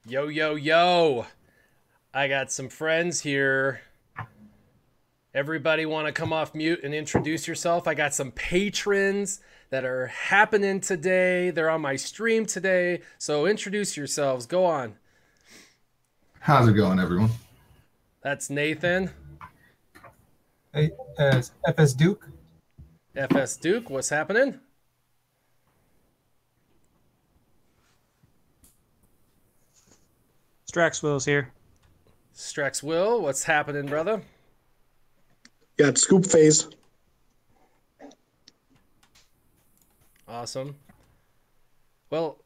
Yo, yo, yo. I got some friends here. Everybody want to come off mute and introduce yourself? I got some patrons that are happening today. They're on my stream today. So introduce yourselves. Go on. How's it going, everyone? That's Nathan. Hey, FS Duke. FS Duke, what's happening? Strax Will's here. Strex Will, what's happening, brother? Got Scoop Phase. Awesome. Well,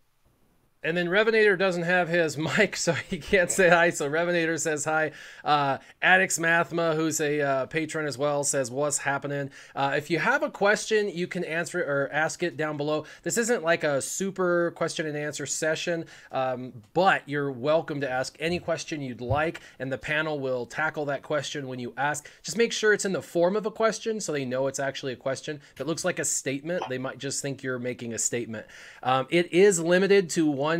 and then Revenator doesn't have his mic, so he can't say hi. So Revenator says hi. Addix Mathma, who's a patron as well, says what's happening. If you have a question, you can answer it or ask it down below. This isn't like a super question and answer session, but you're welcome to ask any question you'd like, and the panel will tackle that question when you ask. Just make sure it's in the form of a question so they know it's actually a question. If it looks like a statement, they might just think you're making a statement. It is limited to one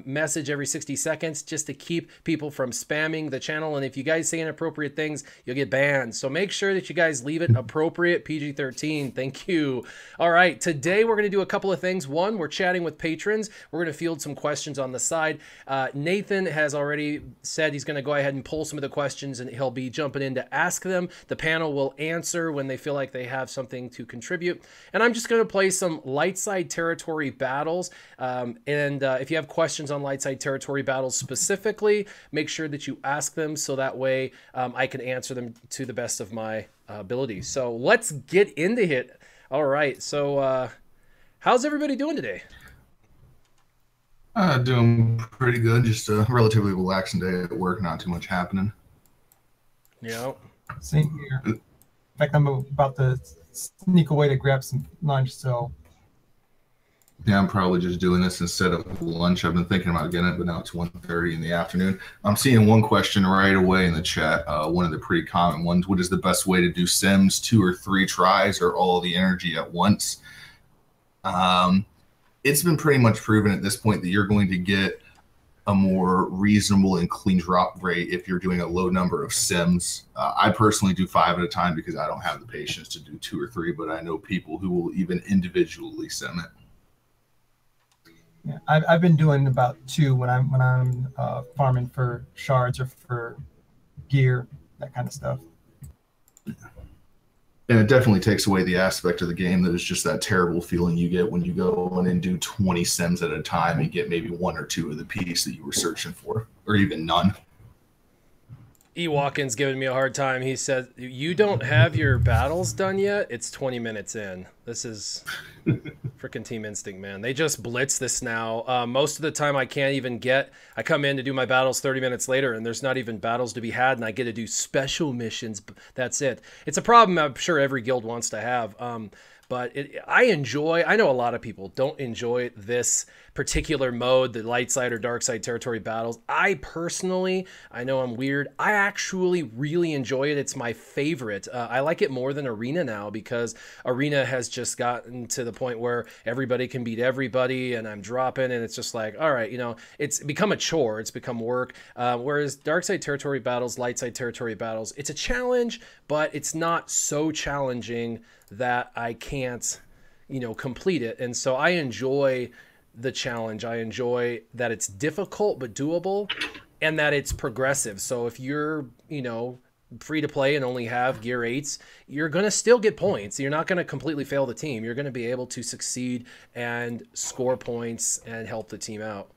message every 60 seconds just to keep people from spamming the channel. And if you guys say inappropriate things, you'll get banned. So make sure that you guys leave it appropriate, PG-13. Thank you. All right, today we're going to do a couple of things. One, we're chatting with patrons. We're going to field some questions on the side. Nathan has already said he's going to go ahead and pull some of the questions and he'll be jumping in to ask them. The panel will answer when they feel like they have something to contribute. And I'm just going to play some light side territory battles. If you have questions on light side territory battles specifically, make sure that you ask them so that way I can answer them to the best of my ability. So let's get into it. All right. So how's everybody doing today? Doing pretty good. Just a relatively relaxing day at work. Not too much happening. Yeah. Same here. In fact, I'm about to sneak away to grab some lunch, so. Yeah, I'm probably just doing this instead of lunch. I've been thinking about getting it, but now it's 1:30 in the afternoon. I'm seeing one question right away in the chat. One of the pretty common ones. What is the best way to do sims? 2 or 3 tries or all the energy at once? It's been pretty much proven at this point that you're going to get a more reasonable and clean drop rate if you're doing a low number of sims. I personally do 5 at a time because I don't have the patience to do 2 or 3, but I know people who will even individually sim it. Yeah, I've been doing about 2 when I'm farming for shards or for gear, that kind of stuff. And it definitely takes away the aspect of the game that is just that terrible feeling you get when you go in and do 20 sims at a time and get maybe 1 or 2 of the piece that you were searching for, or even none. E. Watkins giving me a hard time. He said, you don't have your battles done yet? It's 20 minutes in. This is freaking Team Instinct, man. They just blitz this now. Most of the time I can't even I come in to do my battles 30 minutes later and there's not even battles to be had and I get to do special missions. That's it. It's a problem I'm sure every guild wants to have. But I know a lot of people don't enjoy this particular mode, the light side or dark side territory battles. I personally, I know I'm weird, I actually really enjoy it. It's my favorite. I like it more than Arena now because Arena has just gotten to the point where everybody can beat everybody and I'm dropping and it's just like, all right, you know, it's become a chore. It's become work. Whereas dark side territory battles, light side territory battles, it's a challenge, but it's not so challenging that I can't, you know, complete it. And so I enjoy the challenge. I enjoy that it's difficult but doable and that it's progressive. So if you're, you know, free to play and only have gear 8s, you're going to still get points. You're not going to completely fail the team. You're going to be able to succeed and score points and help the team out.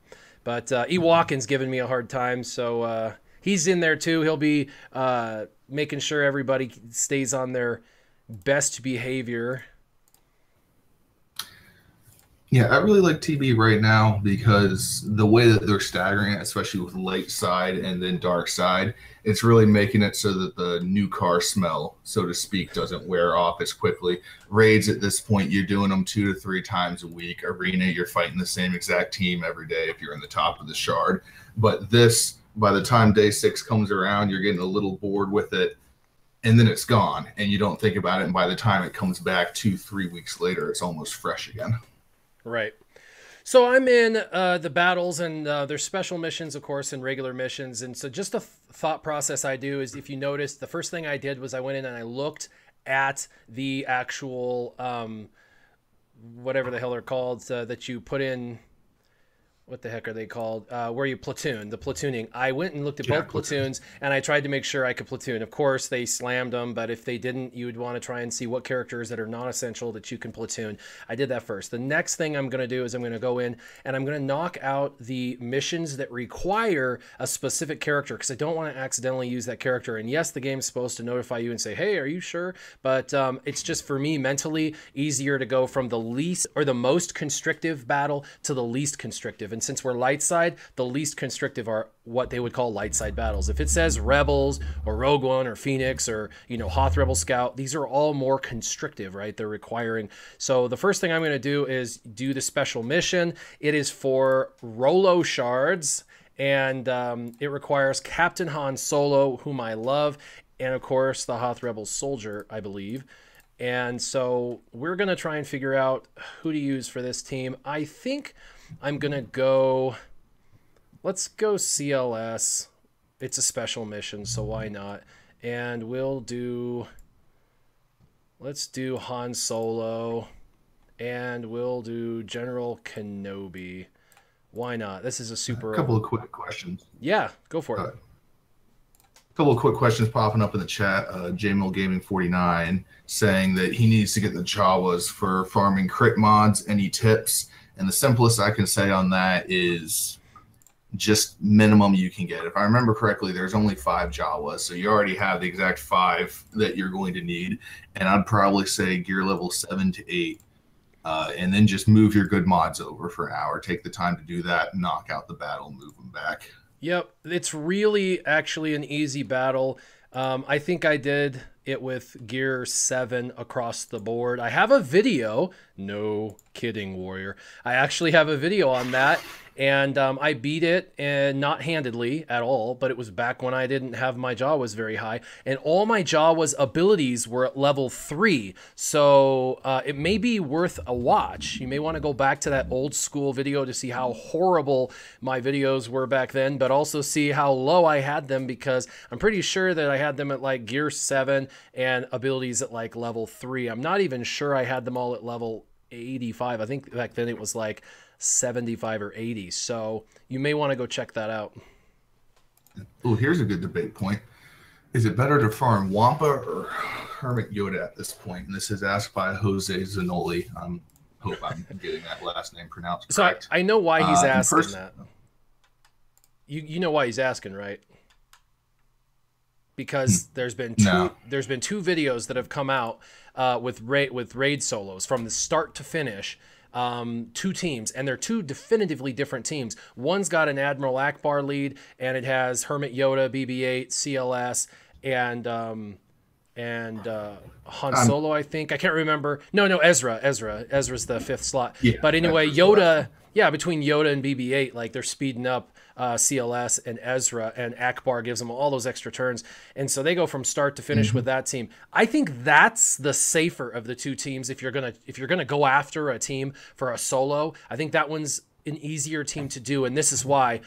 But E. Watkins giving me a hard time. So he's in there too. He'll be making sure everybody stays on their best behavior. Yeah, I really like TB right now because the way that they're staggering it, especially with light side and then dark side, it's really making it so that the new car smell, so to speak, doesn't wear off as quickly. Raids at this point, you're doing them 2 to 3 times a week. Arena, you're fighting the same exact team every day if you're in the top of the shard. But this, by the time day 6 comes around, you're getting a little bored with it. And then it's gone, and you don't think about it. And by the time it comes back 2-3 weeks later, it's almost fresh again. Right. So I'm in the battles, and there's special missions, of course, and regular missions. And so just the thought process I do is, if you notice, the first thing I did was I went in and I looked at the actual whatever the hell they're called that you put in. What the heck are they called? Where you platoon, the platooning. I went and looked at both platoons, and I tried to make sure I could platoon. Of course, they slammed them, but if they didn't, you would want to try and see what characters that are non-essential that you can platoon. I did that first. The next thing I'm going to do is I'm going to go in and I'm going to knock out the missions that require a specific character, because I don't want to accidentally use that character. And yes, the game's supposed to notify you and say, hey, are you sure? But it's just, for me, mentally easier to go from the least or the most constrictive battle to the least constrictive. And since we're light side, the least constrictive are what they would call light side battles. If it says Rebels or Rogue One or Phoenix or, you know, Hoth Rebel Scout, these are all more constrictive, right? They're requiring. So the first thing I'm going to do is do the special mission. It is for Rolo shards, and it requires Captain Han Solo, whom I love, and of course the Hoth Rebel soldier, I believe. And so we're going to try and figure out who to use for this team. I think I'm going to go, let's go CLS. It's a special mission, so why not? And we'll do, let's do Han Solo, and we'll do General Kenobi. Why not? This is a super... A couple of quick questions. Yeah, go for it. A couple of quick questions popping up in the chat. JMill Gaming 49 saying that he needs to get the Jawas for farming crit mods. Any tips? And the simplest I can say on that is just minimum you can get. If I remember correctly, there's only 5 Jawas, so you already have the exact 5 that you're going to need. And I'd probably say gear level 7 to 8, and then just move your good mods over for an hour. Take the time to do that, knock out the battle, move them back. Yep, it's really actually an easy battle. I think I did it with gear 7 across the board. I have a video. No kidding, Warrior. I actually have a video on that, and I beat it, and not handedly at all, but it was back when I didn't have my Jawas very high, and all my Jawas abilities were at level 3, so it may be worth a watch. You may want to go back to that old school video to see how horrible my videos were back then, but also see how low I had them, because I'm pretty sure that I had them at like gear 7 and abilities at like level 3. I'm not even sure I had them all at level 85. I think back then it was like 75 or 80. So you may want to go check that out. Oh, here's a good debate point. Is it better to farm Wampa or Hermit Yoda at this point? And this is asked by Jose Zanoli. I hope I'm getting that last name pronounced correct. So I know why he's asking that. You know why he's asking, right? Because there's been two videos that have come out with raid solos from the start to finish. 2 teams, and they're 2 definitively different teams. One's got an Admiral Akbar lead, and it has Hermit Yoda, BB-8, CLS, and Han Solo, I think. I can't remember. No, Ezra. Ezra's the 5th slot. Yeah, but anyway, Yoda, yeah, between Yoda and BB-8, like, they're speeding up CLS and Ezra, and Akbar gives them all those extra turns, and so they go from start to finish with that team. I think that's the safer of the 2 teams. If you're gonna go after a team for a solo, I think that one's an easier team to do, and this is why.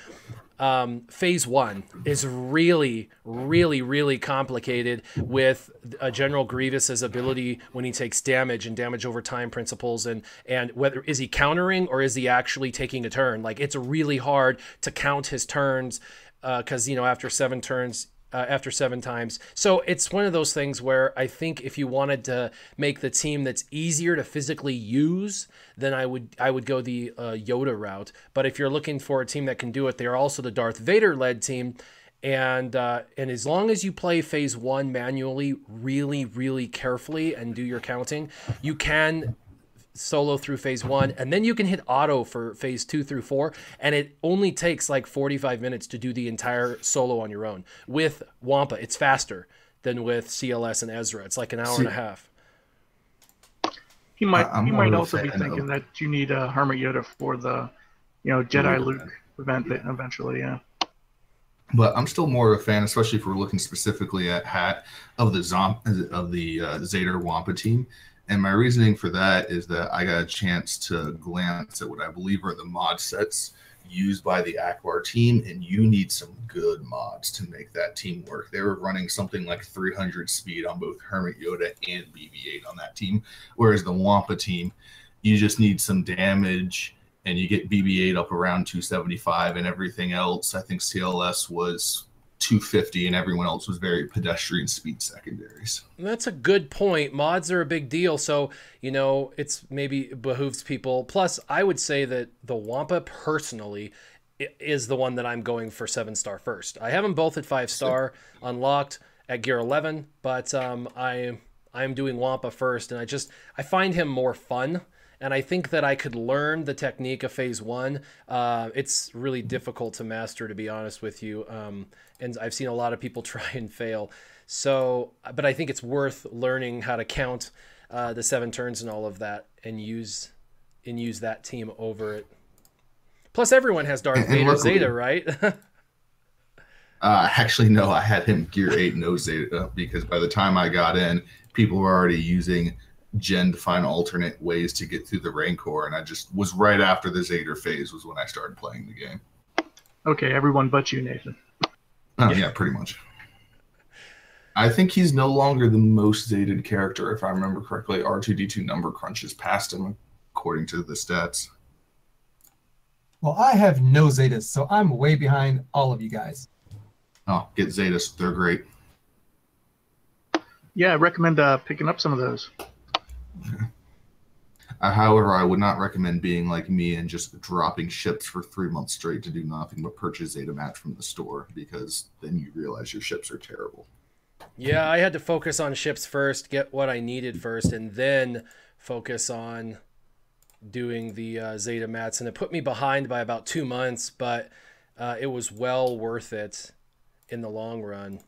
Phase 1 is really, really, really complicated with General Grievous's ability when he takes damage and damage over time principles, and whether is he countering or is he actually taking a turn. Like, it's really hard to count his turns because, you know, after 7 turns, after 7 times. So it's one of those things where I think if you wanted to make the team that's easier to physically use, then I would go the Yoda route. But if you're looking for a team that can do it, they're also the Darth Vader led team. And as long as you play phase 1 manually really, really carefully and do your counting, you can solo through phase 1, and then you can hit auto for phase 2 through 4, and it only takes like 45 minutes to do the entire solo on your own. With Wampa, it's faster than with CLS and Ezra. It's like an hour and a half. He might also be thinking that you need a Hermit Yoda for the, you know, Jedi Luke event eventually, yeah. But I'm still more of a fan, especially if we're looking specifically at Hat, of the Zeta Wampa team. And my reasoning for that is that I got a chance to glance at what I believe are the mod sets used by the Akbar team, and you need some good mods to make that team work. They were running something like 300 speed on both Hermit Yoda and BB-8 on that team, whereas the Wampa team, you just need some damage, and you get BB-8 up around 275, and everything else, I think CLS was 250, and everyone else was very pedestrian speed secondaries. That's a good point. Mods are a big deal, so you know it's maybe behooves people. Plus, I would say that the Wampa personally is the one that I'm going for 7-star first. I have them both at 5-star unlocked at gear 11, but I'm doing Wampa first, and I find him more fun. And I think that I could learn the technique of phase 1. It's really difficult to master, to be honest with you. And I've seen a lot of people try and fail. So, but I think it's worth learning how to count the 7 turns and all of that, and use that team over it. Plus, everyone has Darth Vader Zeta, right? Actually, no. I had him gear 8, no Zeta, because by the time I got in, people were already using Gen to find alternate ways to get through the Rancor, and I just was right after the Zeta phase was when I started playing the game. Okay, everyone but you, Nathan. Oh, yeah, pretty much. I think he's no longer the most Zated character, if I remember correctly. R2-D2 number crunches past him, according to the stats. Well, I have no Zetas, so I'm way behind all of you guys. Oh, get Zetas. They're great. Yeah, I recommend picking up some of those. However, I would not recommend being like me and just dropping ships for 3 months straight to do nothing but purchase Zeta Match from the store, because then you realize your ships are terrible. Yeah, I had to focus on ships first, get what I needed first, and then focus on doing the Zeta Mats. And it put me behind by about 2 months, but it was well worth it in the long run.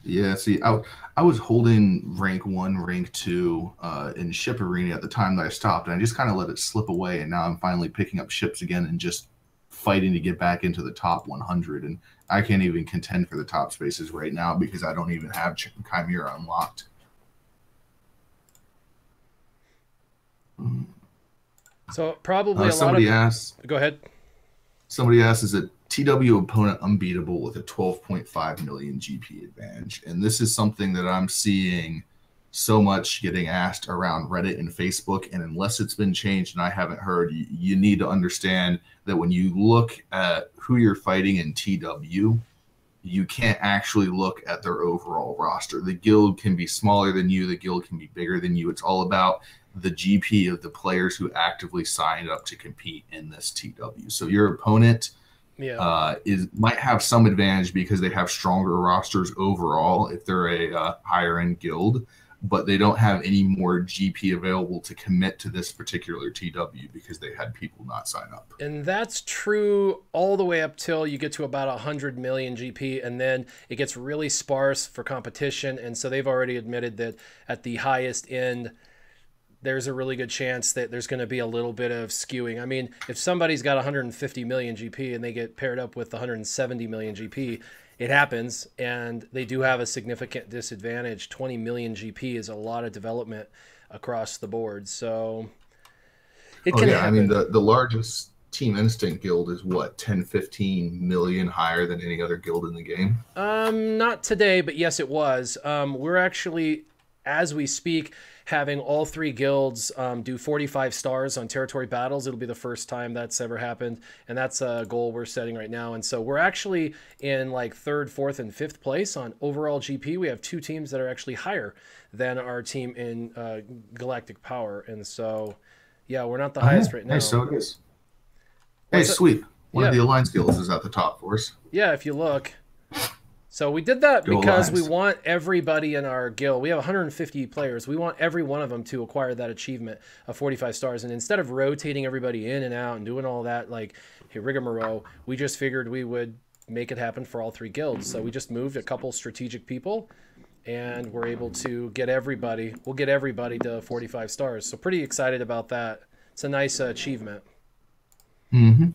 Yeah, see, I was holding rank 1, rank 2 in ship arena at the time that I stopped, and I just kind of let it slip away, and now I'm finally picking up ships again and just fighting to get back into the top 100, and I can't even contend for the top spaces right now because I don't even have Chimera unlocked. So probably a lot of... Somebody asked... Go ahead. Somebody asked, is a TW opponent unbeatable with a 12.5 million GP advantage? And this is something that I'm seeing so much getting asked around Reddit and Facebook, and unless it's been changed and I haven't heard, you need to understand that when you look at who you're fighting in TW, you can't actually look at their overall roster. The guild can be smaller than you, the guild can be bigger than you. It's all about the GP of the players who actively signed up to compete in this TW. So your opponent might have some advantage because they have stronger rosters overall if they're a higher end guild, but they don't have any more GP available to commit to this particular TW because they had people not sign up. And that's true all the way up till you get to about 100 million GP, and then it gets really sparse for competition. And so they've already admitted that at the highest end, there's a really good chance that there's going to be a little bit of skewing. I mean, if somebody's got 150 million GP and they get paired up with 170 million GP, it happens, and they do have a significant disadvantage. 20 million GP is a lot of development across the board, so it can happen. I mean, the largest Team Instinct guild is what, 10, 15 million higher than any other guild in the game? Not today, but yes, it was. We're actually, as we speak, having all 3 guilds do 45 stars on territory battles. It'll be the first time that's ever happened, and that's a goal we're setting right now. And so we're actually in like 3rd, 4th, and 5th place on overall GP. We have 2 teams that are actually higher than our team in Galactic Power, and so yeah, we're not the highest right now. Hey, so it is. Hey, sweet. One of the Alliance guilds is at the top for us. Yeah, if you look. So we did that because we want everybody in our guild. We have 150 players. We want every one of them to acquire that achievement of 45 stars. And instead of rotating everybody in and out and doing all that like rigmarole, we just figured we would make it happen for all 3 guilds. So we just moved a couple strategic people, and we're able to get everybody. We'll get everybody to 45 stars. So pretty excited about that. It's a nice achievement. Mm-hmm.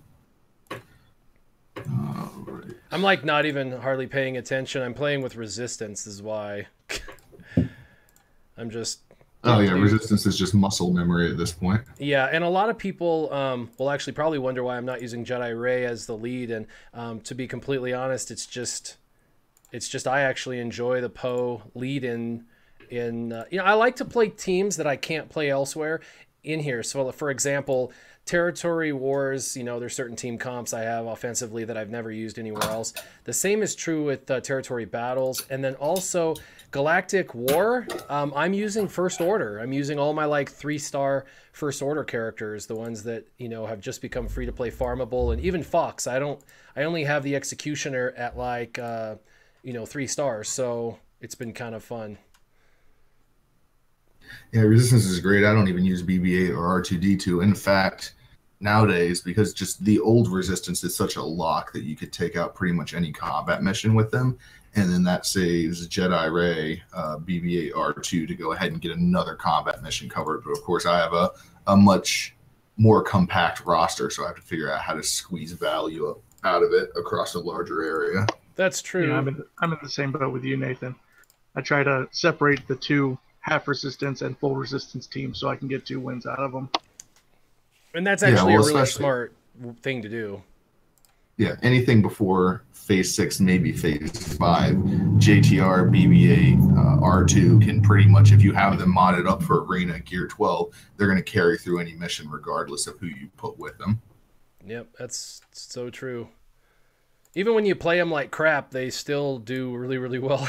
I'm like not even hardly paying attention. I'm playing with resistance, is why. I'm just Oh yeah, resistance is just muscle memory at this point. Yeah, and a lot of people will actually probably wonder why I'm not using Jedi Rey as the lead. And to be completely honest, it's just I actually enjoy the Poe lead in I like to play teams that I can't play elsewhere in here. So for example, territory wars, there's certain team comps I have offensively that I've never used anywhere else. The same is true with territory battles, and then also galactic war. I'm using First Order. I'm using all my 3-star First Order characters, the ones that have just become free to play farmable, and even Fox. I only have the Executioner at 3 stars, so it's been kind of fun. Yeah, resistance is great. I don't even use BB-8 or R2-D2. In fact, nowadays, because just the old resistance is such a lock that you could take out pretty much any combat mission with them, and then that saves Jedi Rey, BB-8, R2 to go ahead and get another combat mission covered. But of course, I have a much more compact roster, so I have to figure out how to squeeze value out of it across a larger area. That's true. Yeah, I'm in the same boat with you, Nathan. I try to separate the two half resistance and full resistance teams so I can get 2 wins out of them. And that's actually a really smart thing to do. Yeah, anything before Phase 6, maybe Phase 5, JTR, BB-8, R2 can pretty much, if you have them modded up for Arena Gear 12, they're going to carry through any mission regardless of who you put with them. Yep, that's so true. Even when you play them like crap, they still do really, really well.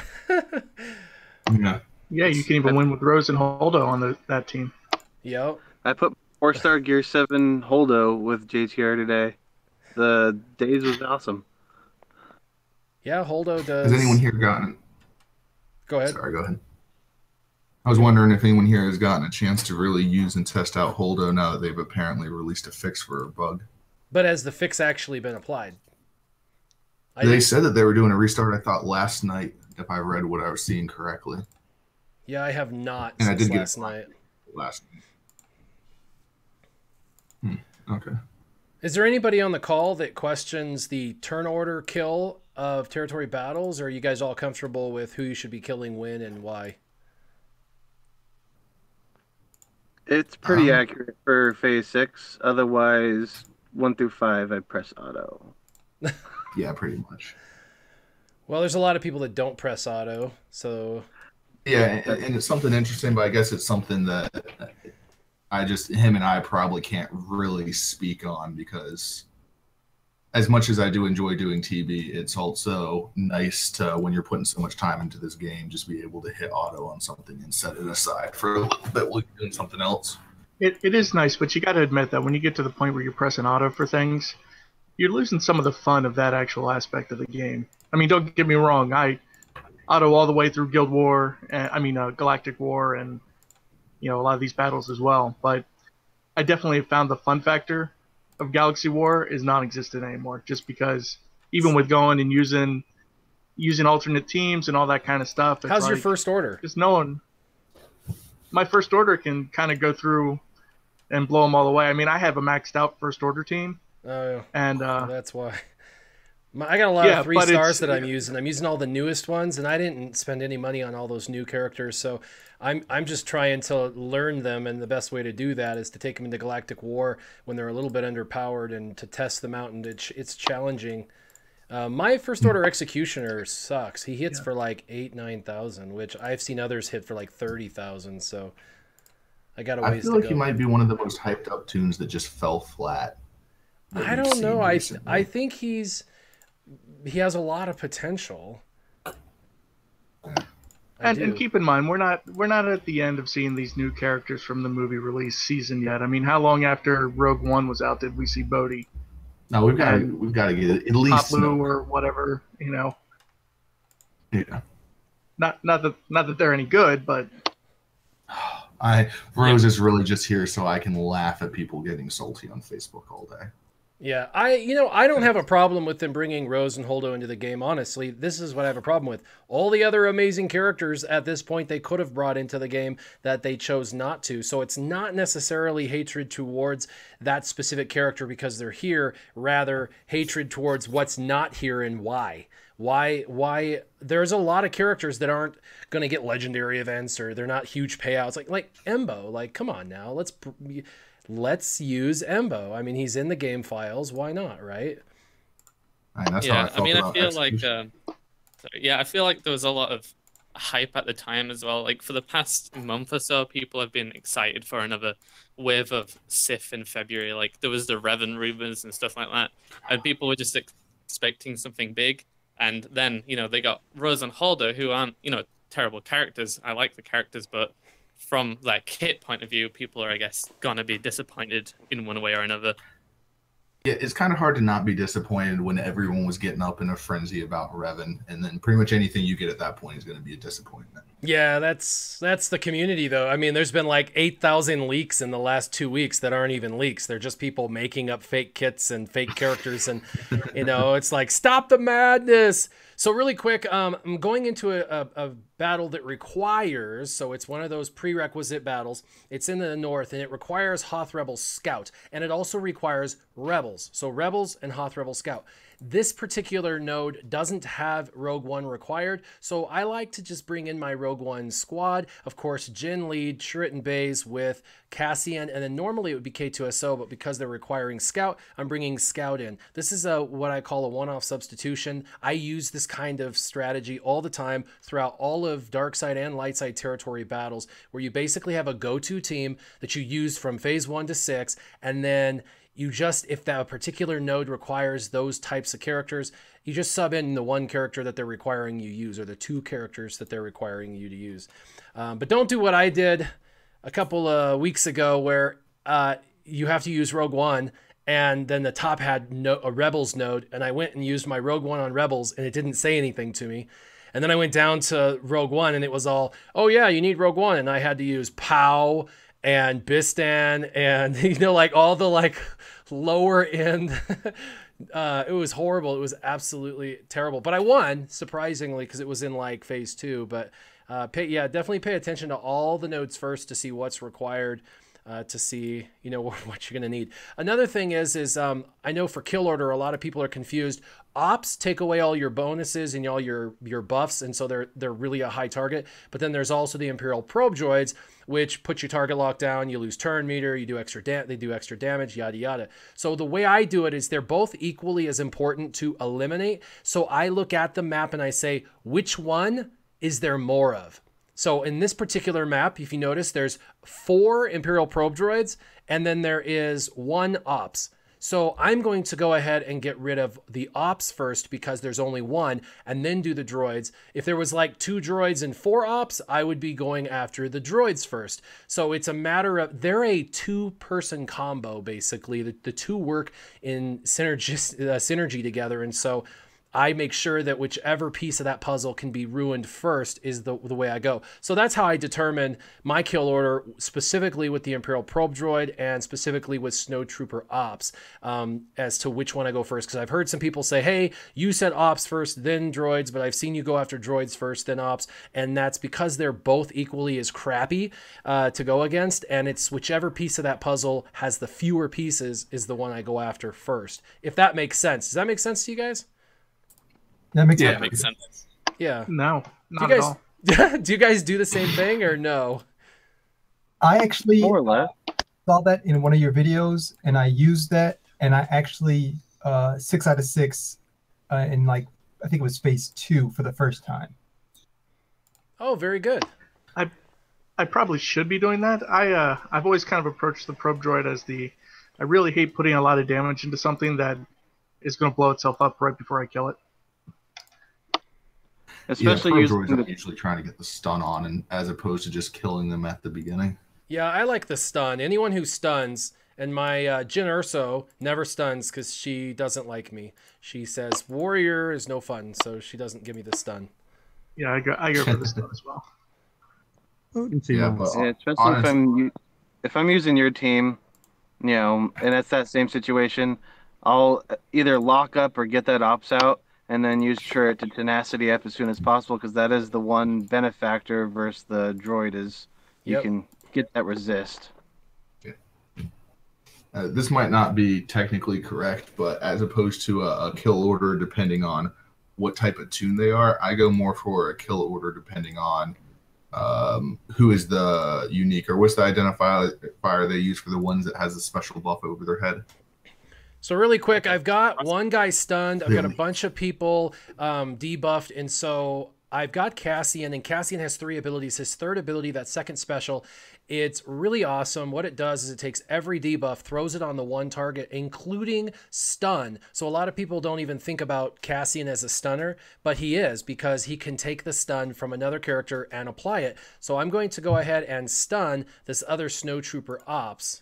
Yeah. Yeah, you can even win with Rose and Holdo on that team. Yep. I put 4-star Gear 7 Holdo with JTR today. The days was awesome. Yeah, Holdo does. Has anyone here gotten... Go ahead. Sorry, go ahead. I was wondering if anyone here has gotten a chance to really use and test out Holdo now that they've apparently released a fix for a bug. But has the fix actually been applied? They said that they were doing a restart, I thought, last night, if I read what I was seeing correctly. Yeah, I have not and I did get last night. Okay. Is there anybody on the call that questions the turn order kill of territory battles, or are you guys all comfortable with who you should be killing when and why? It's pretty accurate for Phase 6. Otherwise, 1 through 5, I press auto. Yeah, pretty much. Well, there's a lot of people that don't press auto, so... Yeah, and it's something interesting, but I guess it's something that him and I probably can't really speak on, because as much as I do enjoy doing TB, it's also nice to, when you're putting so much time into this game, just be able to hit auto on something and set it aside for a little bit while you're doing something else. It is nice, but you got to admit that when you get to the point where you're pressing auto for things, you're losing some of the fun of that actual aspect of the game. I mean, don't get me wrong, I auto all the way through Guild War, Galactic War, and a lot of these battles as well. But I definitely found the fun factor of Galaxy War is non-existent anymore, just because even with going and using alternate teams and all that kind of stuff. How's your First Order? Just knowing my First Order can kind of go through and blow them all away. I mean, I have a maxed out First Order team. And that's why. I got a lot of 3 stars that I'm using. I'm using all the newest ones, and I didn't spend any money on all those new characters. So I'm just trying to learn them, and the best way to do that is to take them into Galactic War when they're a little bit underpowered and to test them out, and it's challenging. My First Order Executioner sucks. He hits for like 8,000-9,000, which I've seen others hit for like 30,000. So I got a ways to go. I feel like he might be one of the most hyped up tunes that just fell flat. I don't know. I think he has a lot of potential. And keep in mind, we're not at the end of seeing these new characters from the movie release season yet. I mean, how long after Rogue One was out did we see Bodhi? No, we've got to get it at least Papu or whatever, Yeah. Not that they're any good, but Rose is really just here so I can laugh at people getting salty on Facebook all day. Yeah, I don't have a problem with them bringing Rose and Holdo into the game, honestly. This is what I have a problem with. All the other amazing characters at this point they could have brought into the game that they chose not to. So it's not necessarily hatred towards that specific character because they're here, rather hatred towards what's not here and why. Why there's a lot of characters that aren't going to get legendary events or they're not huge payouts like Embo. Like, come on now. Let's use Embo. I mean, he's in the game files. Why not, right? That's yeah, how I mean, I feel execution. I feel like there was a lot of hype at the time as well. Like for the past month or so, people have been excited for another wave of Sith in February. Like there was the Revan rumors and stuff like that, and people were just expecting something big. And then they got Rose and Holdo, who aren't terrible characters. I like the characters, but from their kit point of view, people are, I guess, gonna be disappointed in one way or another. Yeah, it's kind of hard to not be disappointed when everyone was getting up in a frenzy about Revan, and then pretty much anything you get at that point is going to be a disappointment. Yeah, that's the community, though. I mean, there's been like 8,000 leaks in the last 2 weeks that aren't even leaks. They're just people making up fake kits and fake characters, and it's like, stop the madness. So really quick, I'm going into a battle that requires, so it's one of those prerequisite battles. It's in the north, and it requires Hoth Rebel Scout, and it also requires Rebels. So Rebels and Hoth Rebel Scout. This particular node doesn't have Rogue One required, so I like to just bring in my Rogue One squad. Of course, Jin lead, Shuritan Bays with Cassian, and then normally it would be K2SO, but because they're requiring Scout, I'm bringing Scout in. This is what I call a one-off substitution. I use this kind of strategy all the time throughout all of dark side and light side territory battles, where you basically have a go-to team that you use from phase 1 to 6, and then you just, if that particular node requires those types of characters, you just sub in the one character that they're requiring you use, or the two characters that they're requiring you to use. But don't do what I did a couple of weeks ago, where you have to use Rogue One, and then the top had a Rebels node, and I went and used my Rogue One on Rebels, and it didn't say anything to me. And then I went down to Rogue One, and it was all, oh yeah, you need Rogue One, and I had to use POW and Bistan and like all the like lower end. It was horrible. It was absolutely terrible, but I won surprisingly because it was in like phase 2. But definitely pay attention to all the nodes first to see what's required, to see what you're gonna need. Another thing is I know for kill order a lot of people are confused. Ops take away all your bonuses and all your buffs, and so they're really a high target. But then there's also the Imperial probe droids, which put your target lock down, you lose turn meter, you do they do extra damage, yada yada. So the way I do it is they're both equally as important to eliminate. So I look at the map and I say, which one is there more of? So in this particular map, if you notice, there's 4 Imperial probe droids, and then there is 1 ops. So I'm going to go ahead and get rid of the ops first because there's only 1, and then do the droids. If there was like 2 droids and 4 ops, I would be going after the droids first. So it's a matter of, they're a 2-person combo, basically. The 2 work in synergy together, and so I make sure that whichever piece of that puzzle can be ruined first is the way I go. So that's how I determine my kill order, specifically with the Imperial probe droid and specifically with Snowtrooper ops, as to which one I go first. Because I've heard some people say, hey, you said ops first, then droids, but I've seen you go after droids first, then ops. And that's because they're both equally as crappy to go against. And it's whichever piece of that puzzle has the fewer pieces is the one I go after first. If that makes sense. Does that make sense to you guys? That makes Yeah, it makes sense. Yeah. No, not at all. Do you guys do the same thing or no? I actually More or less. saw that in one of your videos, and I used that, and I actually 6 out of 6 in I think it was phase 2 for the first time. Oh, very good. I probably should be doing that. I've always kind of approached the probe droid as I really hate putting a lot of damage into something that is going to blow itself up right before I kill it. Especially droids are usually trying to get the stun on, and as opposed to just killing them at the beginning. Yeah, I like the stun. Anyone who stuns, and my Jin Urso never stuns because she doesn't like me. She says warrior is no fun, so she doesn't give me the stun. Yeah, I go for the stun as well. Yeah, especially if I'm using your team, and that's that same situation. I'll either lock up or get that ops out, and then use turret to tenacity up as soon as possible, because that is the one benefactor versus the droid is you can get that resist. This might not be technically correct, but as opposed to a kill order depending on what type of tune they are, I go more for a kill order depending on who is the unique, or what's the identifier they use for the ones that has a special buff over their head. So really quick, I've got one guy stunned. I've got a bunch of people debuffed, and so I've got Cassian, and Cassian has 3 abilities. His third ability, that second special, it's really awesome. What it does is it takes every debuff, throws it on the one target, including stun. So a lot of people don't even think about Cassian as a stunner, but he is, because he can take the stun from another character and apply it. So I'm going to go ahead and stun this other snowtrooper ops.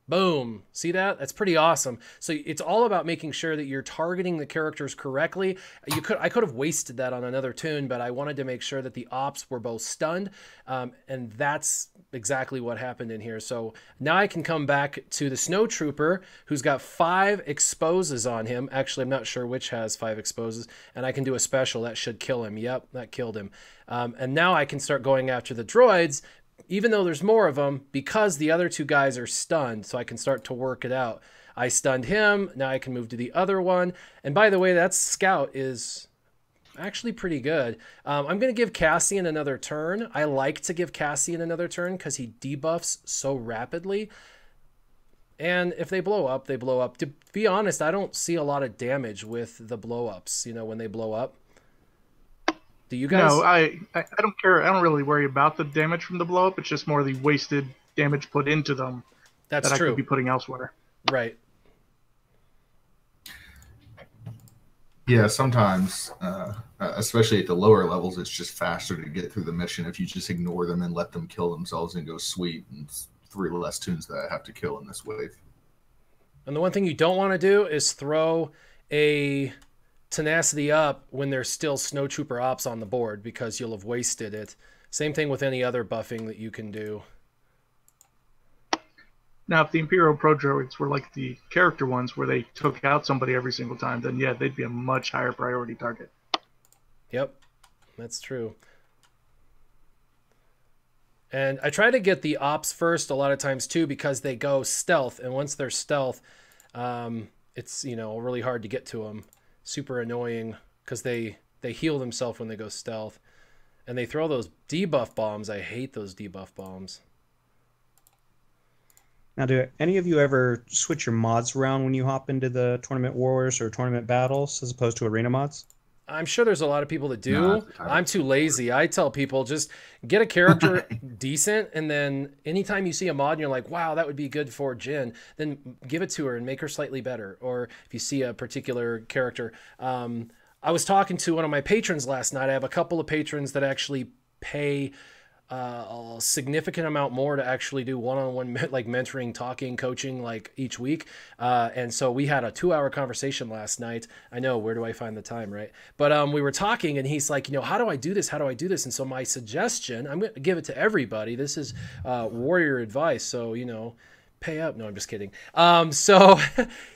Boom. See that? That's pretty awesome. So it's all about making sure that you're targeting the characters correctly. I could have wasted that on another tune, but I wanted to make sure that the ops were both stunned. And that's exactly what happened in here. So now I can come back to the snowtrooper, who's got 5 exposes on him. Actually, I'm not sure which has 5 exposes, and I can do a special that should kill him. Yep, that killed him. And now I can start going after the droids, even though there's more of them, because the other 2 guys are stunned, so I can start to work it out. I stunned him, now I can move to the other one. And by the way, that scout is actually pretty good. I'm going to give Cassian another turn. I like to give Cassian another turn because he debuffs so rapidly. And if they blow up, they blow up. To be honest, I don't see a lot of damage with the blow-ups, you know, when they blow up. Do you guys? No, I don't care. I don't really worry about the damage from the blow up. It's just more the wasted damage put into them. That's that true. I could be putting elsewhere. Right. Yeah, sometimes, especially at the lower levels, it's just faster to get through the mission if you just ignore them and let them kill themselves and go sweet. And it's 3 less tunes that I have to kill in this wave. And the one thing you don't want to do is throw a tenacity up when there's still snowtrooper ops on the board, because you'll have wasted it. Same thing with any other buffing that you can do. Now, if the Imperial Pro Droids were like the character ones where they took out somebody every single time, then yeah, they'd be a much higher priority target. Yep, that's true. And I try to get the ops first a lot of times too, because they go stealth, and once they're stealth, it's, you know, really hard to get to them. Super annoying because they heal themselves when they go stealth, and they throw those debuff bombs. I hate those debuff bombs. Now, do any of you ever switch your mods around when you hop into the tournament wars or tournament battles as opposed to arena mods? I'm sure there's a lot of people that do. I'm too lazy. I tell people just get a character decent, and then anytime you see a mod and you're like, wow, that would be good for Jin, then give it to her and make her slightly better. Or if you see a particular character. I was talking to one of my patrons last night. I have a couple of patrons that actually pay a significant amount more to actually do one-on-one like mentoring, talking, coaching like each week. And so we had a 2-hour conversation last night. I know, where do I find the time, right? But we were talking, and he's like, you know, how do I do this? How do I do this? And so my suggestion, I'm going to give it to everybody. This is warrior advice. So, you know, pay up. No, I'm just kidding. So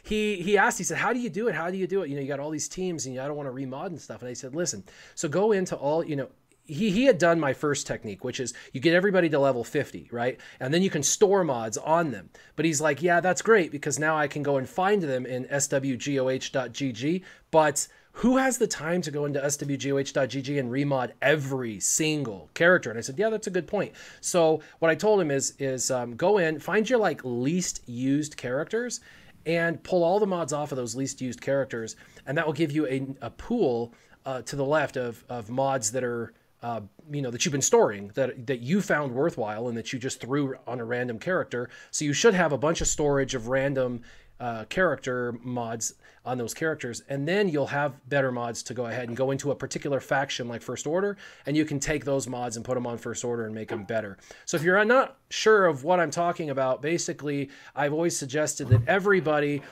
he asked, he said, how do you do it? How do you do it? You know, you got all these teams and I don't want to remod and stuff. And I said, listen, so go into all, you know, he had done my first technique, which is you get everybody to level 50, right? And then you can store mods on them. But he's like, yeah, that's great, because now I can go and find them in swgoh.gg. But who has the time to go into swgoh.gg and remod every single character? And I said, yeah, that's a good point. So what I told him is go in, find your like least used characters, and pull all the mods off of those least used characters. And that will give you a pool to the left of mods that are, you know, that you've been storing, that you found worthwhile and that you just threw on a random character. So you should have a bunch of storage of random character mods on those characters, and then you'll have better mods to go ahead and go into a particular faction like First Order, and you can take those mods and put them on First Order and make them better. So if you're not sure of what I'm talking about, basically I've always suggested that everybody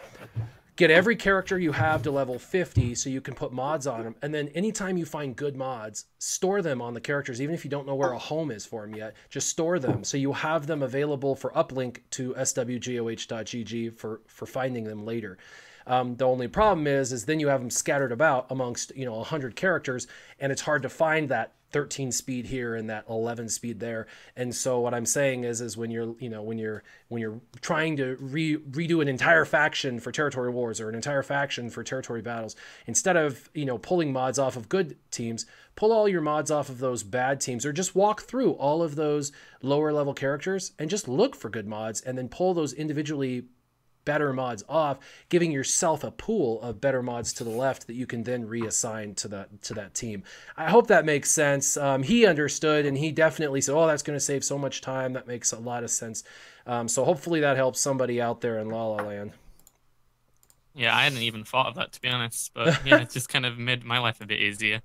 get every character you have to level 50 so you can put mods on them. And then anytime you find good mods, store them on the characters. Even if you don't know where a home is for them yet, just store them so you have them available for uplink to swgoh.gg for finding them later. The only problem is then you have them scattered about amongst 100 characters, and it's hard to find that 13 speed here and that 11 speed there. And so what I'm saying is when you're when you're trying to redo an entire faction for territory wars or an entire faction for territory battles, instead of pulling mods off of good teams, pull all your mods off of those bad teams, or just walk through all of those lower level characters and just look for good mods and then pull those individually better mods off, giving yourself a pool of better mods to the left that you can then reassign to that team. I hope that makes sense. He understood, and he definitely said, oh, that's going to save so much time. That makes a lot of sense. So hopefully that helps somebody out there in La La Land. Yeah, I hadn't even thought of that, to be honest. But yeah, it just kind of made my life a bit easier.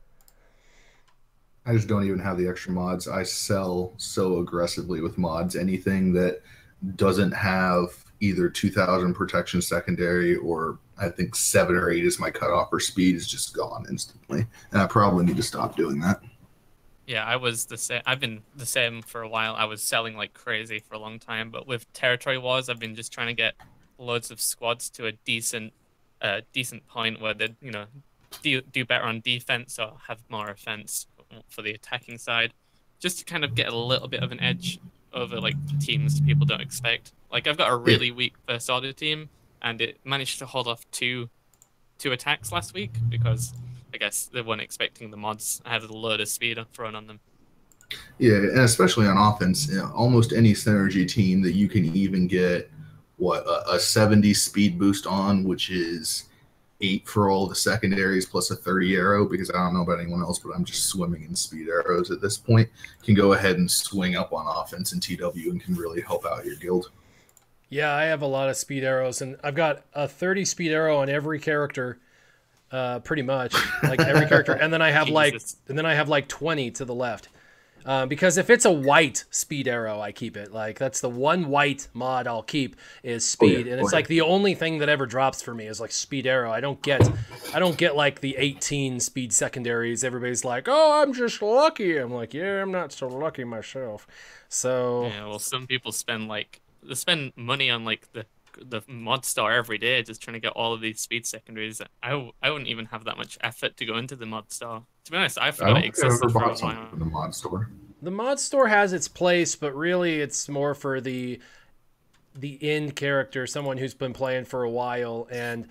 I just don't even have the extra mods. I sell so aggressively with mods. Anything that doesn't have either 2000 protection secondary, or I think 7 or 8 is my cutoff for speed, is just gone instantly. And I probably need to stop doing that. Yeah, I was the same. I've been the same for a while. I was selling like crazy for a long time, but with territory wars, I've been just trying to get loads of squads to a decent point where they do better on defense or have more offense for the attacking side, just to kind of get a little bit of an edge over like teams people don't expect. Like I've got a really weak first order team, and it managed to hold off two attacks last week because I guess they weren't expecting the mods have a load of speed thrown on them. Yeah, and especially on offense, almost any synergy team that you can even get a 70 speed boost on, which is 8 for all the secondaries plus a 30 arrow, because I don't know about anyone else, but I'm just swimming in speed arrows at this point, can go ahead and swing up on offense in TW and can really help out your guild. Yeah, I have a lot of speed arrows, and I've got a 30 speed arrow on every character, pretty much, like every character, and then I have like 20 to the left. Because if it's a white speed arrow, I keep it. Like that's the one white mod I'll keep is speed, and it's like the only thing that ever drops for me is like speed arrow. I don't get like the 18 speed secondaries. Everybody's like, "Oh, I'm just lucky." I'm like, "Yeah, I'm not so lucky myself." So yeah, well, some people spend money on like the mod store every day just trying to get all of these speed secondaries. I wouldn't even have that much effort to go into the mod store. To be honest, I forgot it existed for a while. The mod store. The mod store has its place, but really it's more for the end character, someone who's been playing for a while and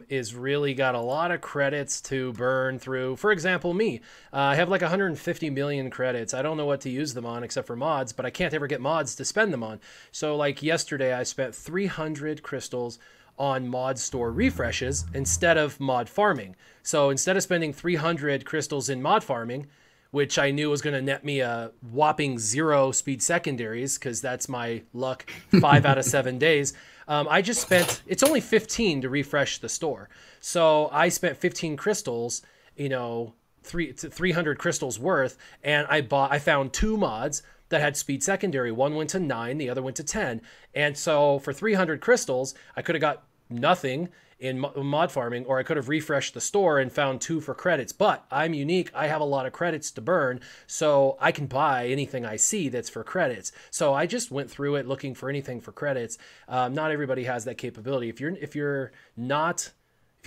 is really got a lot of credits to burn through. For example, me. I have like 150 million credits. I don't know what to use them on except for mods, but I can't ever get mods to spend them on. So like yesterday, I spent 300 crystals on mod store refreshes instead of mod farming. So instead of spending 300 crystals in mod farming, which I knew was going to net me a whopping 0 speed secondaries, because that's my luck 5 out of 7 days. I just spent, it's only 15 to refresh the store. So I spent 15 crystals, 300 crystals worth, and I found 2 mods that had speed secondary. One went to 9, the other went to 10. And so for 300 crystals, I could have got nothing in mod farming, or I could have refreshed the store and found 2 for credits. But I'm unique. I have a lot of credits to burn, so I can buy anything I see that's for credits. So I just went through it looking for anything for credits. Not everybody has that capability. If you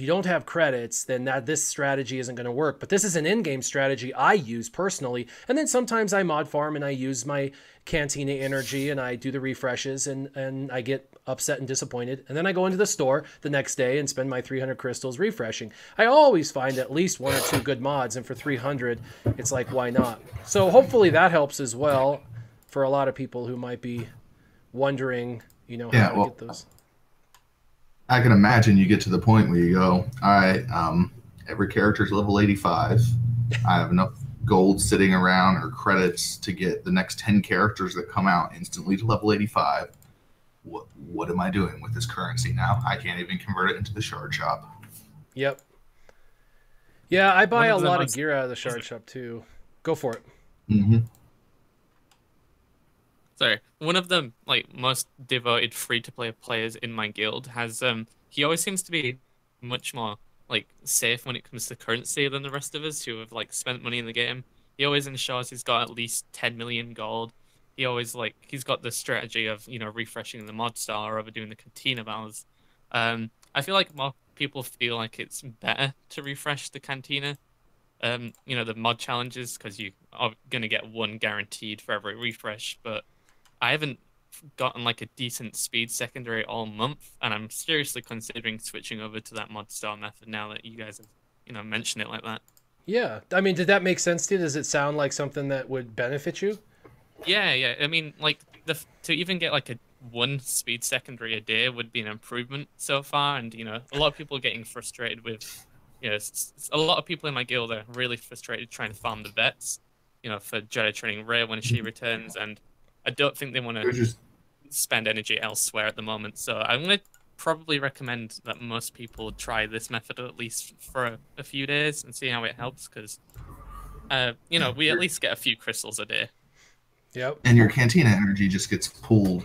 don't have credits, then this strategy isn't going to work. But this is an in-game strategy I use personally. And then sometimes I mod farm and I use my Cantina energy and I do the refreshes and I get upset and disappointed. And then I go into the store the next day and spend my 300 crystals refreshing. I always find at least 1 or 2 good mods, and for 300, it's like, why not? So hopefully that helps as well for a lot of people who might be wondering, how to get those. I can imagine you get to the point where you go, all right, every character's level 85. I have enough gold sitting around or credits to get the next 10 characters that come out instantly to level 85. What am I doing with this currency now? I can't even convert it into the shard shop. Yep. Yeah, I buy a lot of gear out of the shard shop too. Go for it. Mm-hmm. Sorry, one of the most devoted free-to-play players in my guild has he always seems to be much more safe when it comes to currency than the rest of us who have spent money in the game. He always ensures he's got at least 10 million gold. He always he's got the strategy of refreshing the mod star or overdoing the Cantina battles. I feel like more people feel like it's better to refresh the Cantina, the mod challenges, because you are going to get one guaranteed for every refresh. But I haven't gotten like a decent speed secondary all month, and I'm seriously considering switching over to that mod star method now that you guys have, mentioned it like that. Yeah. I mean, did that make sense to you? Does it sound like something that would benefit you? Yeah. I mean, like, to even get like a one speed secondary a day would be an improvement so far. And, a lot of people are getting frustrated with, a lot of people in my guild are really frustrated trying to farm the vets, for Jedi training Rey when she returns. And I don't think they want to spend energy elsewhere at the moment. So I'm going to probably recommend that most people try this method at least for a few days and see how it helps, because we at least get a few crystals a day. Yep. And your Cantina energy just gets pulled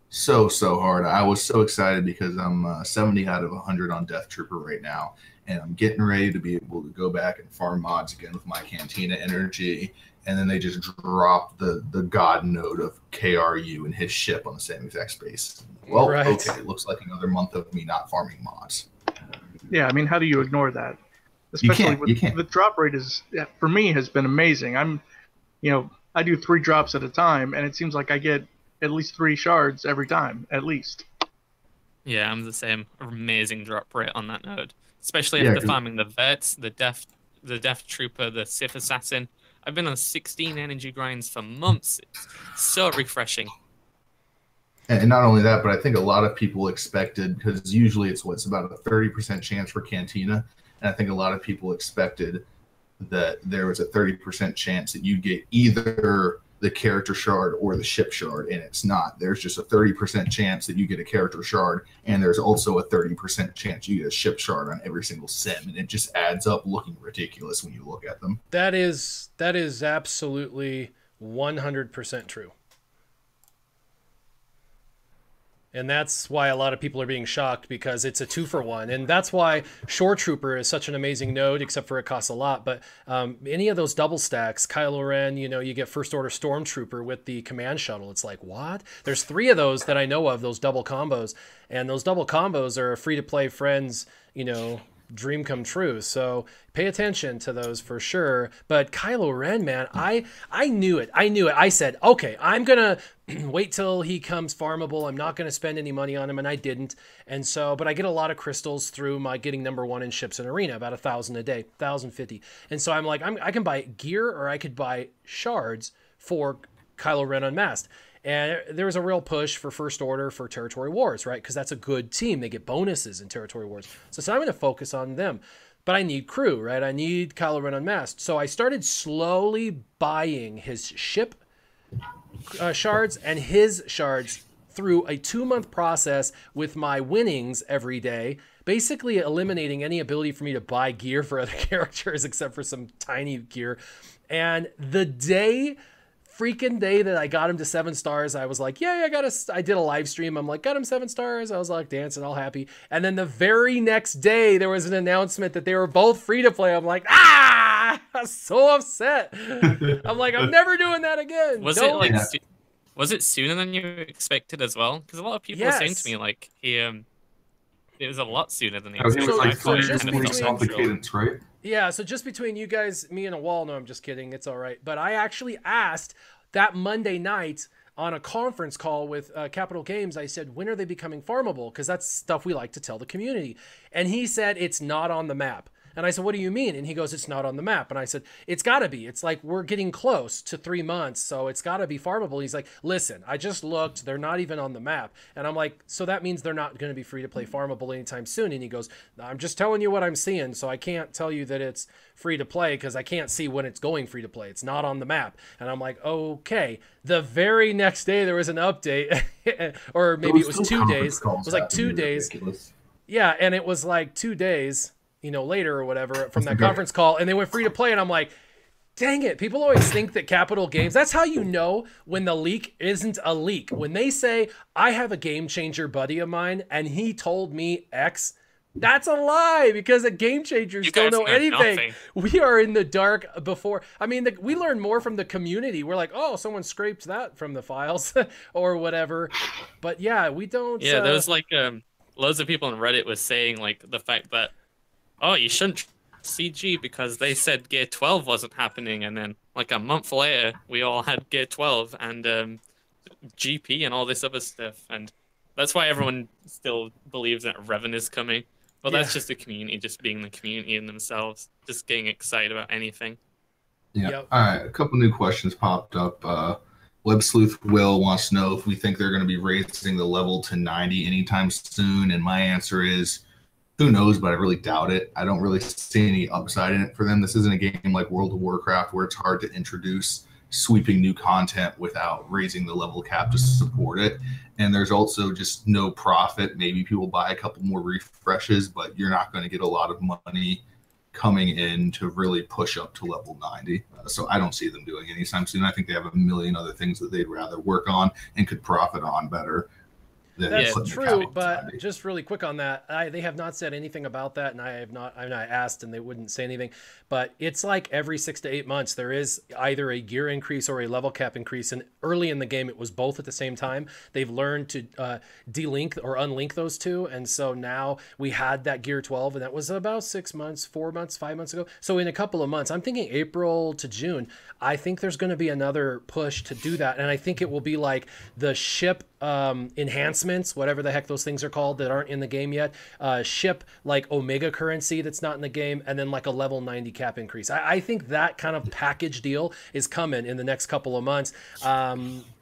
so hard. I was so excited because I'm 70 out of 100 on Death Trooper right now, and I'm getting ready to be able to go back and farm mods again with my Cantina energy. And then they just drop the god node of KRU and his ship on the same exact space. Well, right. Okay, it looks like another month of me not farming mods. Yeah, I mean, how do you ignore that? Especially you can't. The drop rate for me, has been amazing. I do 3 drops at a time, and it seems like I get at least 3 shards every time, at least. Yeah, I'm the same. Amazing drop rate on that node, especially after farming the vets, the Death Trooper, the Sith Assassin. I've been on 16 energy grinds for months. It's so refreshing. And not only that, but I think a lot of people expected, because usually it's about a 30% chance for Cantina, and I think a lot of people expected that there was a 30% chance that you'd get either the character shard or the ship shard, and it's not. There's just a 30% chance that you get a character shard, and there's also a 30% chance you get a ship shard on every single sim, and it just adds up looking ridiculous when you look at them. That is absolutely 100% true. And that's why a lot of people are being shocked, because it's a 2-for-1. And that's why Shore Trooper is such an amazing node, except for it costs a lot. But any of those double stacks, Kylo Ren, you get First Order Stormtrooper with the command shuttle. It's like, what? There's 3 of those that I know of, those double combos. And those double combos are free-to-play friends, dream come true. So pay attention to those for sure. But Kylo Ren, man, I knew it. I said, okay, I'm gonna wait till he comes farmable. I'm not gonna spend any money on him, and I didn't. And so, but I get a lot of crystals through my getting #1 in ships and arena, about 1,000 a day, 1,050. And so I'm like, I can buy gear, or I could buy shards for Kylo Ren Unmasked. And there was a real push for First Order for Territory Wars, right? Because that's a good team. They get bonuses in Territory Wars. So I'm going to focus on them. But I need crew, right? I need Kylo Ren Unmasked. So I started slowly buying his ship shards and his shards through a 2-month process with my winnings every day, basically eliminating any ability for me to buy gear for other characters except for some tiny gear. And the freaking day that I got him to 7 stars, I was like, yeah, I did a live stream. I'm like, got him 7 stars. I was like dancing all happy. And then the very next day there was an announcement that they were both free to play. I'm like, I was so upset. I'm like, I'm never doing that again. Was it sooner than you expected as well? Because a lot of people were saying to me like it was a lot sooner than they expected. It was like 5 years off the cadence, right? Yeah, so just between you guys, me and a wall, no, I'm just kidding. It's all right. But I actually asked that Monday night on a conference call with Capital Games, I said, when are they becoming farmable? Because that's stuff we like to tell the community. And he said, it's not on the map. And I said, what do you mean? And he goes, it's not on the map. And I said, it's got to be. It's like we're getting close to 3 months, so it's got to be farmable. He's like, listen, I just looked. They're not even on the map. And I'm like, so that means they're not going to be free to play farmable anytime soon. And he goes, I'm just telling you what I'm seeing, so I can't tell you that it's free to play because I can't see when it's going free to play. It's not on the map. And I'm like, okay. The very next day there was an update, or maybe it was 2 days. It was like 2 days. Ridiculous. Yeah, and it was like 2 days, later or whatever from that conference call, and they went free to play, and I'm like, dang it, people always think that Capital Games, that's how you know when the leak isn't a leak. When they say, I have a Game Changer buddy of mine, and he told me X, that's a lie, because the Game Changers don't know anything. Nothing. We are in the dark before. I mean, we learn more from the community. We're like, oh, someone scraped that from the files or whatever. But yeah, we don't. Yeah, there was like loads of people on Reddit were saying like the fact that, oh, you shouldn't CG because they said Gear 12 wasn't happening, and then like a month later we all had Gear 12 and GP and all this other stuff, and that's why everyone still believes that Revan is coming. But that's just the community, just being the community in themselves, just getting excited about anything. Yeah. Yep. All right. A couple new questions popped up. Web Sleuth Will wants to know if we think they're going to be raising the level to 90 anytime soon. And my answer is, who knows, but I really doubt it. I don't really see any upside in it for them. This isn't a game like World of Warcraft where it's hard to introduce sweeping new content without raising the level cap to support it. And there's also just no profit. Maybe people buy a couple more refreshes, but you're not going to get a lot of money coming in to really push up to level 90. So I don't see them doing anytime soon. I think they have a million other things that they'd rather work on and could profit on better. That's true, but just really quick on that, they have not said anything about that, and I asked, and they wouldn't say anything. But it's like every 6 to 8 months there is either a gear increase or a level cap increase, and early in the game it was both at the same time. They've learned to delink or unlink those two, and so now we had that Gear 12, and that was about 6 months, 4 months, 5 months ago. So in a couple of months, I'm thinking April to June, I think there's going to be another push to do that, and I think it will be like the ship enhancements, whatever the heck those things are called that aren't in the game yet, ship like Omega currency that's not in the game, and then like a level 90 cap increase. I think that kind of package deal is coming in the next couple of months.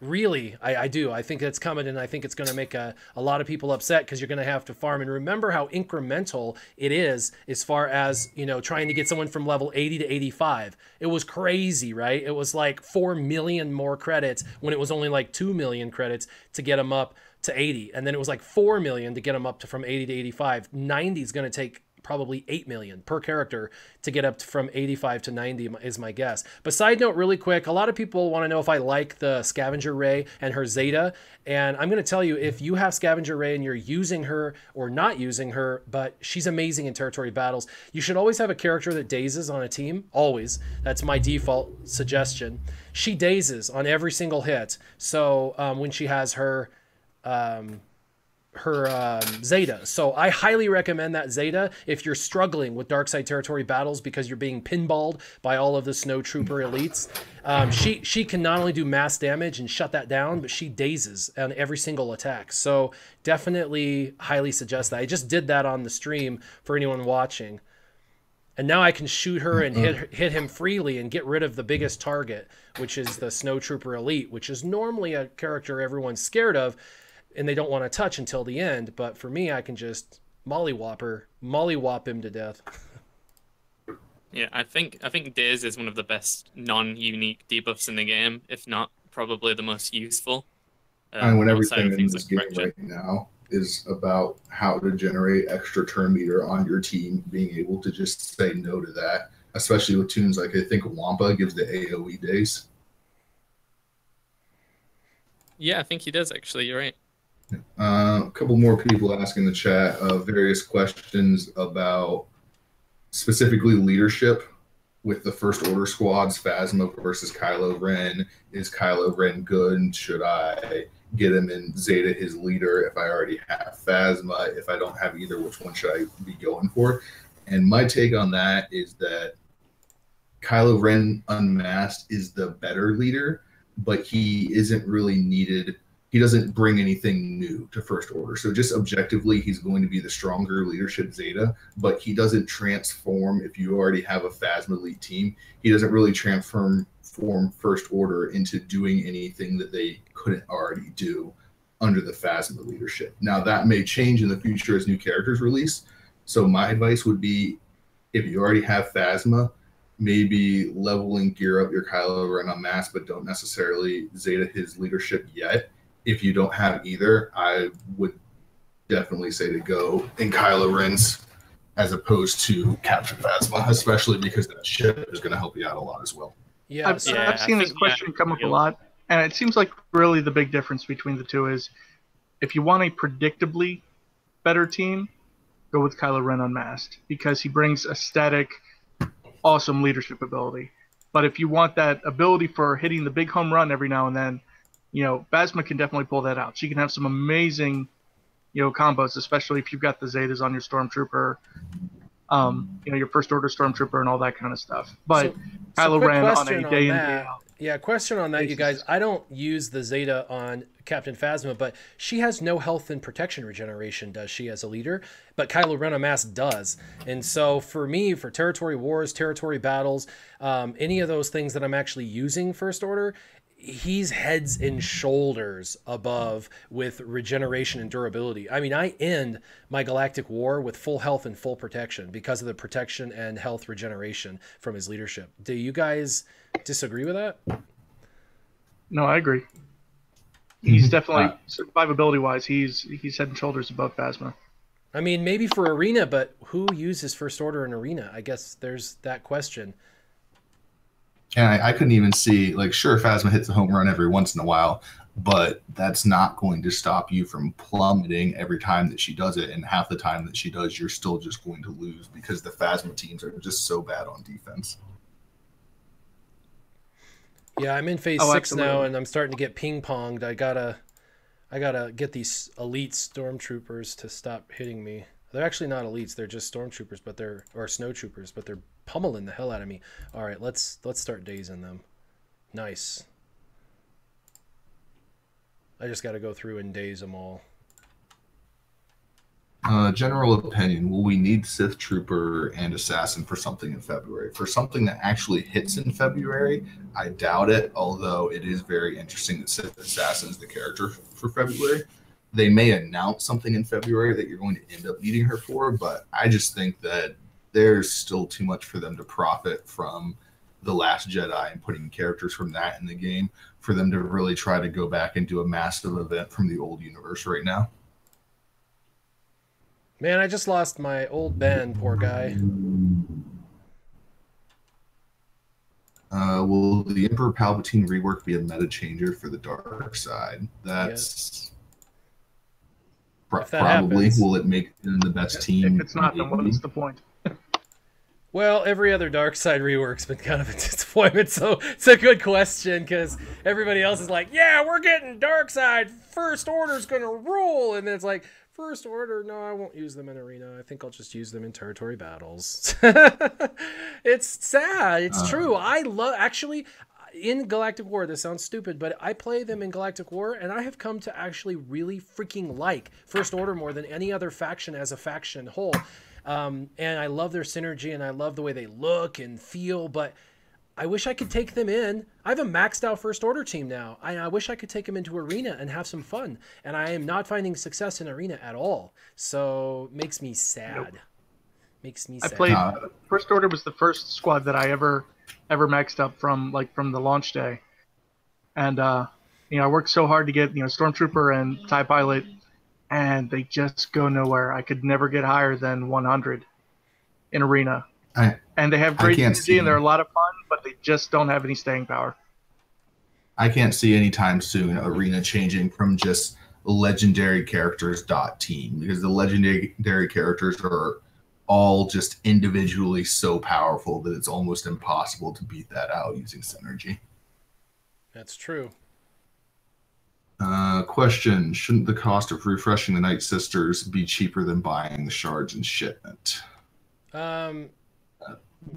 Really, I do. I think it's coming, and I think it's going to make a lot of people upset because you're going to have to farm. And remember how incremental it is as far as, you know, trying to get someone from level 80 to 85. It was crazy, right? It was like 4 million more credits when it was only like 2 million credits to get them up to 80. And then it was like 4 million to get them up to from 80 to 85. 90 is going to take probably 8 million per character to get up from 85 to 90 is my guess. But side note really quick, a lot of people want to know if I like the Scavenger Rey and her Zeta. And I'm going to tell you, if you have Scavenger Rey and you're using her or not using her, but she's amazing in territory battles, you should always have a character that dazes on a team. Always. That's my default suggestion. She dazes on every single hit. So when she has her Zeta. So I highly recommend that Zeta if you're struggling with dark side territory battles because you're being pinballed by all of the snow trooper elites. She can not only do mass damage and shut that down, but she dazes on every single attack. So definitely highly suggest that. I just did that on the stream for anyone watching. And now I can shoot her and hit him freely and get rid of the biggest target, which is the snow trooper elite, which is normally a character everyone's scared of and they don't want to touch until the end. But for me, I can just mollywop him to death. Yeah, I think Daze is one of the best non-unique debuffs in the game, if not probably the most useful. And when everything in this game right now is about how to generate extra turn meter on your team, being able to just say no to that, especially with tunes like I think Wampa gives the AoE days. Yeah, I think he does actually. You're right. A couple more people asking in the chat various questions about specifically leadership with the First Order squads, Phasma versus Kylo Ren. Is Kylo Ren good? Should I get him in Zeta his leader if I already have Phasma? If I don't have either, which one should I be going for? And my take on that is that Kylo Ren unmasked is the better leader, but he isn't really needed. He doesn't bring anything new to First Order. So just objectively, he's going to be the stronger leadership Zeta, but he doesn't transform. If you already have a Phasma elite team, he doesn't really transform First Order into doing anything that they couldn't already do under the Phasma leadership. Now, that may change in the future as new characters release. So my advice would be, if you already have Phasma, maybe level and gear up your Kylo Ren unmasked, but don't necessarily Zeta his leadership yet. If you don't have either, I would definitely say to go in Kylo Ren's as opposed to Captain Phasma, especially because that ship is going to help you out a lot as well. Yeah, I've seen this question come up a lot, and it seems like really the big difference between the two is if you want a predictably better team, go with Kylo Ren unmasked because he brings a static, awesome leadership ability. But if you want that ability for hitting the big home run every now and then, you know, Phasma can definitely pull that out. She can have some amazing combos, especially if you've got the Zetas on your Stormtrooper, your First Order Stormtrooper and all that kind of stuff. But Kylo quick Ren on question a day in, that. day out. Yeah, question on that, you guys. I don't use the Zeta on Captain Phasma, but she has no health and protection regeneration, does she, as a leader? But Kylo Ren on Mass does. And so for me, for territory wars, territory battles, any of those things that I'm actually using First Order, he's heads and shoulders above with regeneration and durability. I mean, I end my galactic war with full health and full protection because of the protection and health regeneration from his leadership. Do you guys disagree with that? No, I agree. He's definitely, survivability wise, he's head and shoulders above Phasma. I mean, maybe for arena, but who uses First Order in arena? I guess there's that question. And I couldn't even see, like, sure, Phasma hits a home run every once in a while, but that's not going to stop you from plummeting every time that she does it. And half the time that she does, you're still just going to lose because the Phasma teams are just so bad on defense. Yeah, I'm in phase 6 absolutely. now, and I'm starting to get ping-ponged. I gotta get these elite stormtroopers to stop hitting me. They're actually not elites; they're just stormtroopers, or snowtroopers, but they're pummeling the hell out of me. All right, let's start dazing them. Nice. I just got to go through and daze them all. General opinion, will we need Sith Trooper and Assassin for something in February? For something that actually hits in February, I doubt it, although it is very interesting that Sith Assassin is the character for February. They may announce something in February that you're going to end up needing her for, but I just think that there's still too much for them to profit from The Last Jedi and putting characters from that in the game for them to really try to go back and do a massive event from the old universe right now. Man, I just lost my old Ben, poor guy. Will the Emperor Palpatine rework be a meta changer for the dark side? That's probably. Happens. Will it make them the best team? If it's not, then what's the point? Well, every other dark side rework's been kind of a disappointment, so it's a good question because everybody else is like, yeah, we're getting dark side. First Order's gonna rule, and then it's like, First Order, no, I won't use them in arena. I think I'll just use them in territory battles. It's sad. It's true. I love, actually, in Galactic War, this sounds stupid, but I play them in Galactic War, and I have come to actually really freaking like First Order more than any other faction as a faction whole. And I love their synergy, and I love the way they look and feel, but I wish I could take them in. I have a maxed out First Order team now. I wish I could take them into arena and have some fun. And I am not finding success in arena at all. So it makes me sad. Nope. Makes me sad. I played First Order was the first squad that I ever maxed up from the launch day. And I worked so hard to get Stormtrooper and TIE Pilot, and they just go nowhere. I could never get higher than 100 in arena. And they have great energy and they're a lot of fun, but they just don't have any staying power. I can't see anytime soon arena changing from just legendary characters team, because the legendary characters are all just individually so powerful that it's almost impossible to beat that out using synergy. That's true. Question, shouldn't the cost of refreshing the Nightsisters be cheaper than buying the shards in shipment?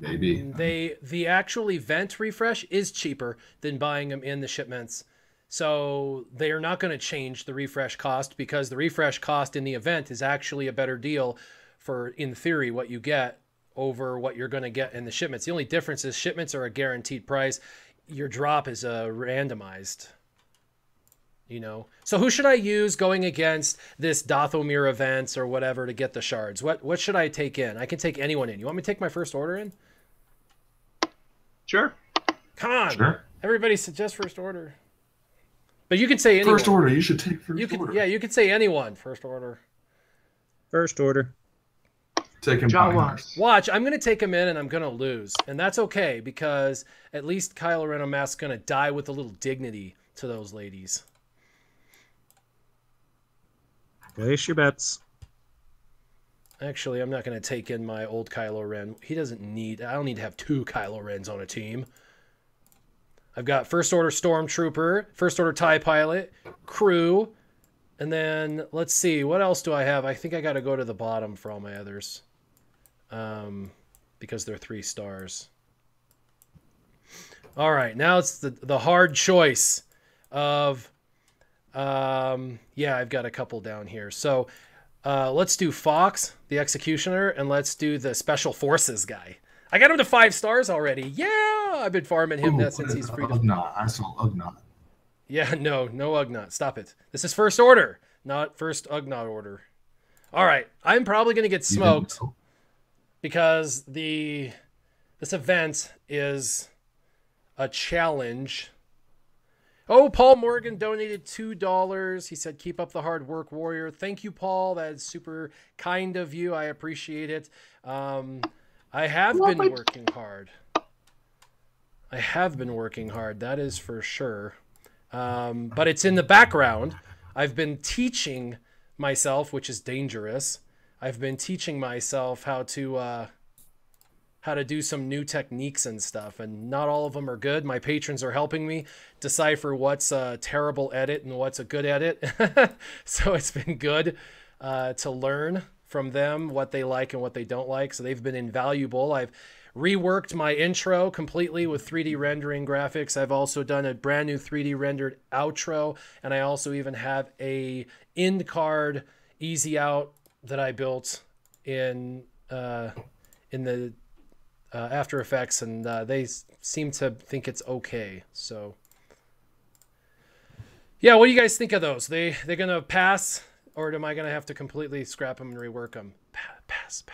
Maybe. The actual event refresh is cheaper than buying them in the shipments. So they are not going to change the refresh cost, because the refresh cost in the event is actually a better deal for, in theory, what you get over what you're going to get in the shipments. The only difference is shipments are a guaranteed price. Your drop is randomized. So who should I use going against this Dathomir events or whatever to get the shards? What should I take in? I can take anyone in. You want me to take my First Order in? Sure. Come on. Sure. Everybody suggest First Order. But you can say anyone. First Order. You should take First Order. Yeah, you could say anyone. First Order. First Order. Take him. Jawas. Watch, I'm going to take him in and I'm going to lose. And that's okay, because at least Kylo Ren is going to die with a little dignity to those ladies. Place your bets. Actually, I'm not going to take in my old Kylo Ren. I don't need to have 2 Kylo Rens on a team. I've got First Order Stormtrooper, First Order TIE Pilot, Crew, And then let's see, what else do I have? I think I got to go to the bottom for all my others, because they're 3 stars. All right, now it's the hard choice of, yeah, I've got a couple down here. So let's do Fox, the Executioner, and let's do the Special Forces guy. I got him to 5 stars already. Yeah, I've been farming him since he's free. Ugnaught. I saw Ugnaught. Yeah, no Ugnaught. Stop it. This is First Order, not First Ugnaught Order. All right, I'm probably going to get smoked because this event is a challenge. Oh, Paul Morgan donated $2. He said, keep up the hard work, warrior. Thank you, Paul. That is super kind of you. I appreciate it. I have been working hard. I have been working hard. That is for sure. But it's in the background. I've been teaching myself, which is dangerous. I've been teaching myself how to do some new techniques and stuff, and not all of them are good. My patrons are helping me decipher what's a terrible edit and what's a good edit. So it's been good to learn from them what they like and what they don't like. So they've been invaluable. I've reworked my intro completely with 3D rendering graphics. I've also done a brand new 3D rendered outro, and I also even have a end card easy out that I built in the After Effects, and they seem to think it's okay. So yeah, what do you guys think of those? They're gonna pass, or am I gonna have to completely scrap them and rework them? Pass.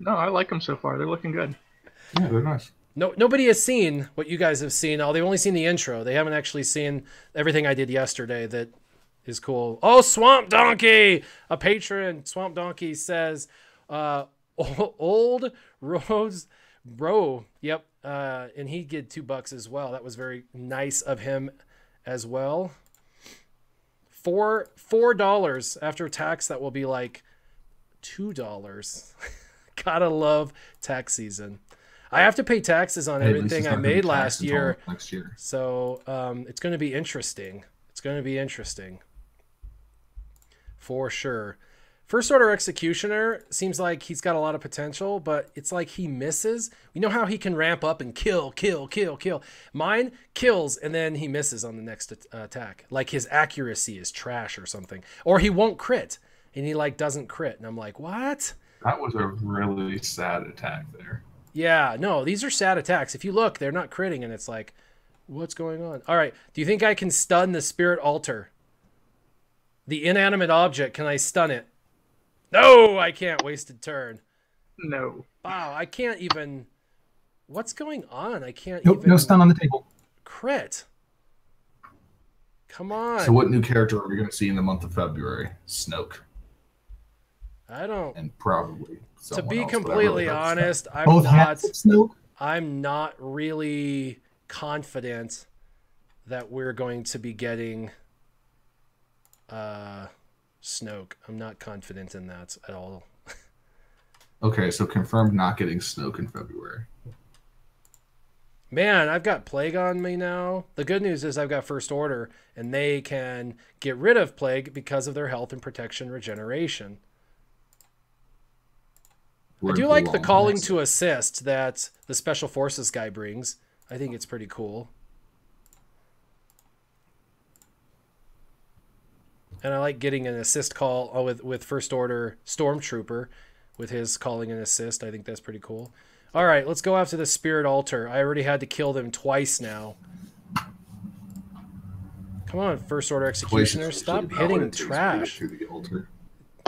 No, I like them so far. They're looking good. Yeah, they're nice. Nobody has seen what you guys have seen. They've only seen the intro. They haven't actually seen everything I did yesterday that is cool. Oh, Swamp Donkey, a patron. Swamp Donkey says, old Rose Bro. Yep. And he get $2 as well. That was very nice of him as well. $4 after tax. That will be like $2. Gotta love tax season. I have to pay taxes on everything I made last year. Next year. So it's going to be interesting. It's going to be interesting. For sure. First Order Executioner seems like he's got a lot of potential, but it's like he misses. We know how he can ramp up and kill. Mine kills, and then he misses on the next attack. Like his accuracy is trash or something. Or he won't crit, and he like doesn't crit. And I'm like, what? That was a really sad attack there. Yeah, no, these are sad attacks. If you look, they're not critting, and it's like, what's going on? All right, do you think I can stun the Spirit Altar? The inanimate object, can I stun it? No, I can't. Wasted turn. No. Wow, I can't even... What's going on? I can't Nope, even... no stun on the table. Crit. Come on. So what new character are we going to see in the month of February? Snoke. I don't... And probably to be else, completely honest, I'm not really confident that we're going to be getting Snoke. I'm not confident in that at all. Okay, so confirmed not getting Snoke in February. Man, I've got Plague on me now. The good news is I've got First Order, and they can get rid of Plague because of their health and protection regeneration. I do like the calling to assist that the Special Forces guy brings. I think it's pretty cool. And I like getting an assist call with First Order Stormtrooper with his calling and assist. I think that's pretty cool. All right, let's go after the Spirit Altar. I already had to kill them twice now. Come on, First Order Executioner. Stop hitting trash.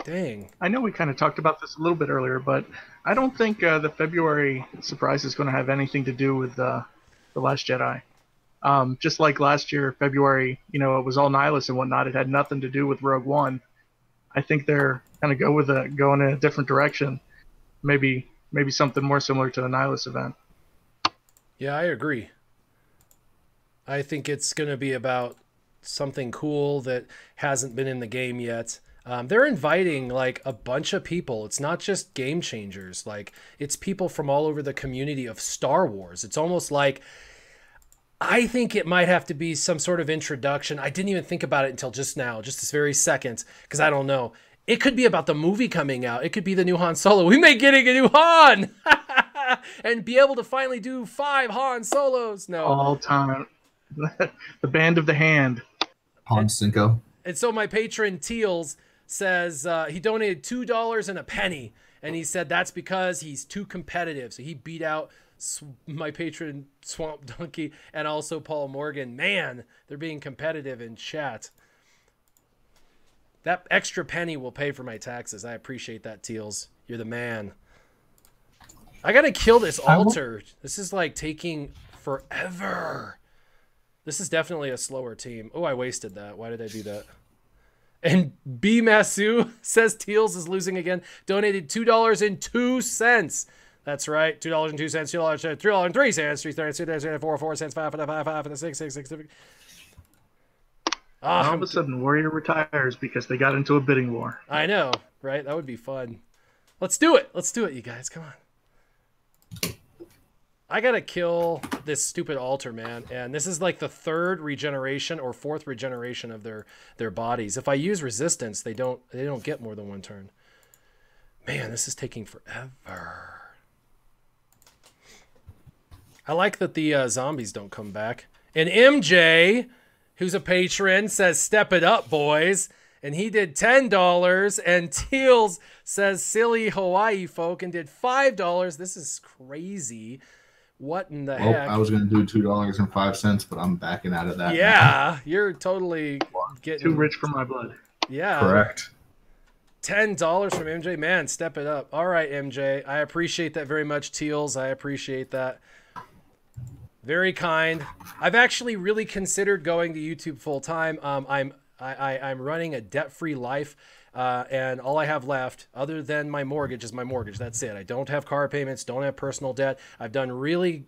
Dang. I know we kind of talked about this a little bit earlier, but I don't think the February surprise is going to have anything to do with The Last Jedi. Just like last year, February, it was all Nihilus and whatnot. It had nothing to do with Rogue One. I think they're going to go in a different direction. Maybe something more similar to the Nihilus event. Yeah, I agree. I think it's going to be about something cool that hasn't been in the game yet. They're inviting like a bunch of people. It's not just game changers. Like it's people from all over the community of Star Wars. It's almost like I think it might have to be some sort of introduction. I didn't even think about it until just now, just this very second, because I don't know. It could be about the movie coming out. It could be the new Han Solo. We may get a new Han and be able to finally do 5 Han Solos. No. All time. The band of the hand. Han Cinco. And so my patron Teals says he donated $2 and a penny. And he said that's because he's too competitive. So he beat out my patron Swamp Donkey and also Paul Morgan. Man, they're being competitive in chat. That extra penny will pay for my taxes. I appreciate that, Teals. You're the man. I gotta kill this altar. This is like taking forever. This is definitely a slower team. Oh, I wasted that. Why did I do that? And B. Masu says Teals is losing again. Donated $2.02. That's right. $2.02, $2.03, $3.03, 4 cents, 5, 6, 6, 6. All of a sudden, Warrior retires because they got into a bidding war. I know, right? That would be fun. Let's do it. Let's do it, you guys. Come on. I gotta kill this stupid altar, man. And this is like the 3rd regeneration or 4th regeneration of their bodies. If I use resistance, they don't get more than 1 turn. Man, this is taking forever. I like that the zombies don't come back. And MJ, who's a patron, says, step it up, boys. And he did $10. And Teals says, silly Hawaii folk, and did $5. This is crazy. What in the heck? I was going to do $2.05, but I'm backing out of that. Yeah, now. You're totally getting... Too rich for my blood. Yeah. Correct. $10 from MJ. Man, step it up. All right, MJ. I appreciate that very much, Teals. I appreciate that. Very kind. I've actually really considered going to YouTube full time. I'm running a debt-free life, and all I have left, other than my mortgage, is my mortgage. That's it. I don't have car payments, don't have personal debt. I've done really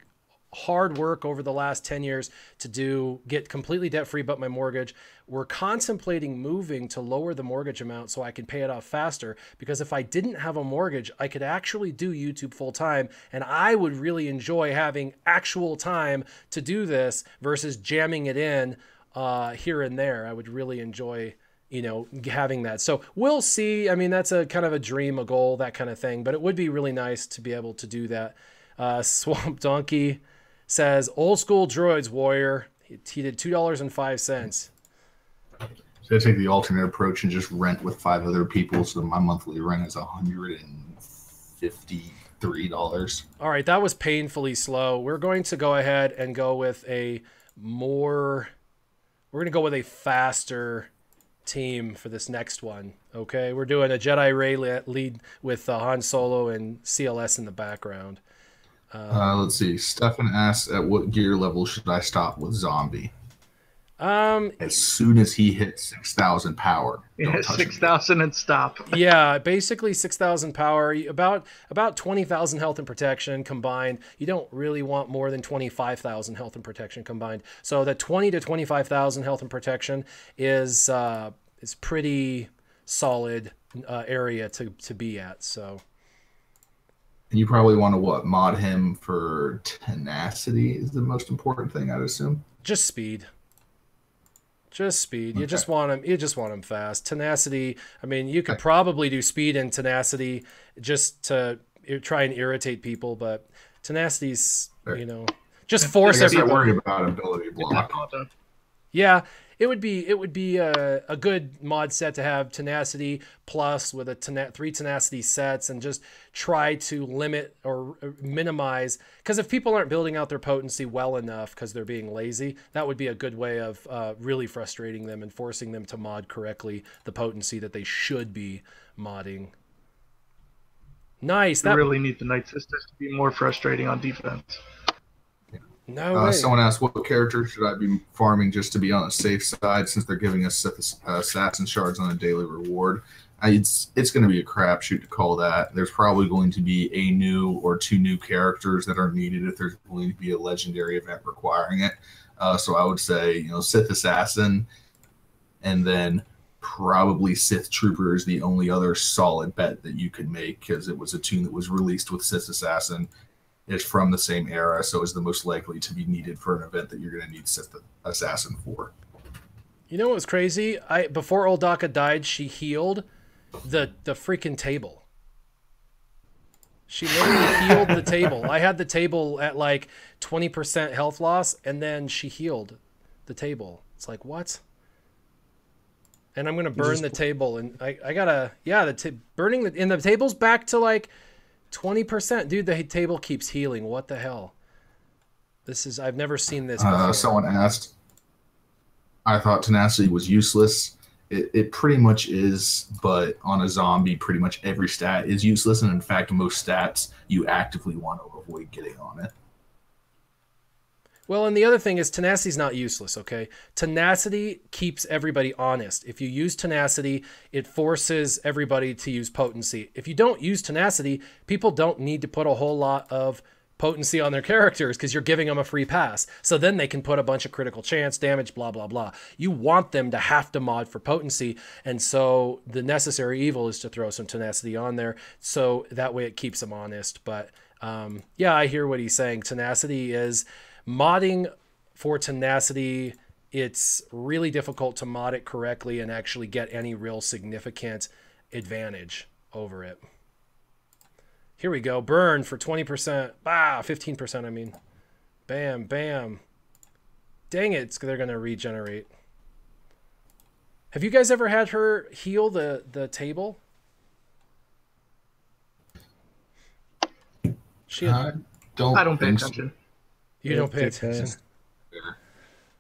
hard work over the last 10 years to get completely debt-free but my mortgage. We're contemplating moving to lower the mortgage amount so I can pay it off faster, because if I didn't have a mortgage, I could actually do YouTube full-time, and I would really enjoy having actual time to do this versus jamming it in here and there. I would really enjoy, having that. So we'll see. I mean, that's a kind of a dream, a goal, that kind of thing, but it would be really nice to be able to do that. Swamp Donkey says, old school droids, Warrior. He did $2.05. So I take the alternate approach and just rent with 5 other people, so my monthly rent is $153. All right, that was painfully slow. We're going to go ahead and go with we're going to go with a faster team for this next one. Okay, we're doing a Jedi Rey lead with Han Solo and CLS in the background. Let's see. Stefan asks, at what gear level should I stop with Zombie? As soon as he hits 6,000 power. Yeah, 6,000 and stop. Yeah, basically 6,000 power, about 20,000 health and protection combined. You don't really want more than 25,000 health and protection combined. So the 20 to 25,000 health and protection is pretty solid area to be at. So. And you probably want to mod him for tenacity is the most important thing, I'd assume. Just speed. Just speed. Okay. You just want him fast. Tenacity, I mean, you could probably do speed and tenacity just to try and irritate people, but tenacity's, just force everyone. I'm worried about ability block. Yeah, it would be a good mod set to have tenacity plus with 3 tenacity sets, and just try to limit or minimize, because if people aren't building out their potency well enough because they're being lazy, that would be a good way of really frustrating them and forcing them to mod correctly the potency that they should be modding. Nice. You really need the Nightsisters to be more frustrating on defense. No way. Someone asked, what character should I be farming just to be on the safe side, since they're giving us assassin shards on a daily reward? It's going to be a crapshoot to call that. There's probably going to be a new or 2 new characters that are needed if there's going to be a legendary event requiring it. So I would say, Sith Assassin, and then probably Sith Trooper is the only other solid bet that you could make, because it was a tune that was released with Sith Assassin. is from the same era, so is the most likely to be needed for an event that you're going to need Sith Assassin for. You know what was crazy? Before Old Daka died, she healed the freaking table. She literally healed the table. I had the table at like 20% health loss, and then she healed the table. It's like, what? And I'm gonna burn the table, and I gotta, yeah, burning the table's back to like 20%. Dude, the table keeps healing. What the hell? I've never seen this before. Someone asked. I thought tenacity was useless. It pretty much is, but on a zombie, pretty much every stat is useless, and in fact, most stats you actively want to avoid getting on it. Well, and the other thing is tenacity is not useless, okay? Tenacity keeps everybody honest. If you use tenacity, it forces everybody to use potency. If you don't use tenacity, people don't need to put a whole lot of potency on their characters because you're giving them a free pass. So then they can put a bunch of critical chance, damage, blah, blah, blah. You want them to have to mod for potency, and so the necessary evil is to throw some tenacity on there, so that way it keeps them honest. But yeah, I hear what he's saying. Tenacity is... Modding for tenacity, it's really difficult to mod it correctly and actually get any real significant advantage over it. Here we go. Burn for 20%. 15%, I mean. Bam, bam. Dang it, they're going to regenerate. Have you guys ever had her heal the table? I don't pay attention. You don't pay attention.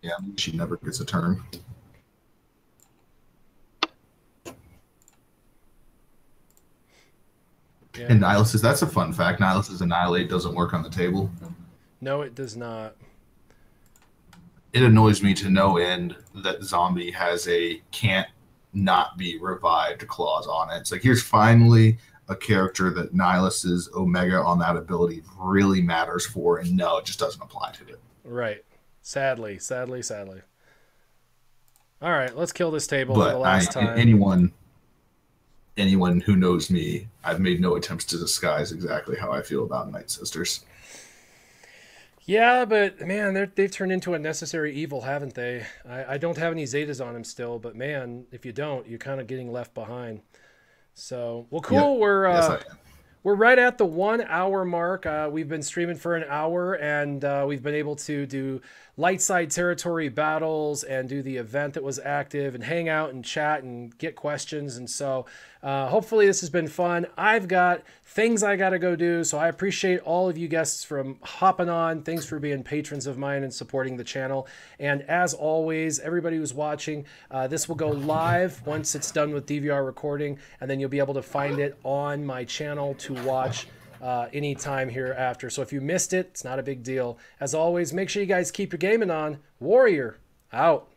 Yeah, she never gets a turn. Yeah. And Nihilus that's a fun fact. Nihilus' Annihilate doesn't work on the table. No, it does not. It annoys me to no end that Zombie has a can't not be revived clause on it. It's like, here's finally a character that Nihilus' Omega on that ability really matters for, and no, it just doesn't apply to it. Right. Sadly. All right, let's kill this table for the last time. Anyone who knows me, I've made no attempts to disguise exactly how I feel about Nightsisters. Yeah, but man, they've turned into a necessary evil, haven't they? I don't have any Zetas on him still, but man, if you don't, you're kind of getting left behind. So, well, cool. Yep. We're right at the 1 hour mark. We've been streaming for an hour, and we've been able to do light side territory battles and do the event that was active and hang out and chat and get questions. And so hopefully this has been fun. I've got things I got to go do, so I appreciate all of you guests from hopping on. Thanks for being patrons of mine and supporting the channel. And as always, everybody who's watching, this will go live once it's done with DVR recording, and then you'll be able to find it on my channel to watch anytime hereafter. So if you missed it, it's not a big deal. As always, make sure you guys keep your gaming on. Warrior, out.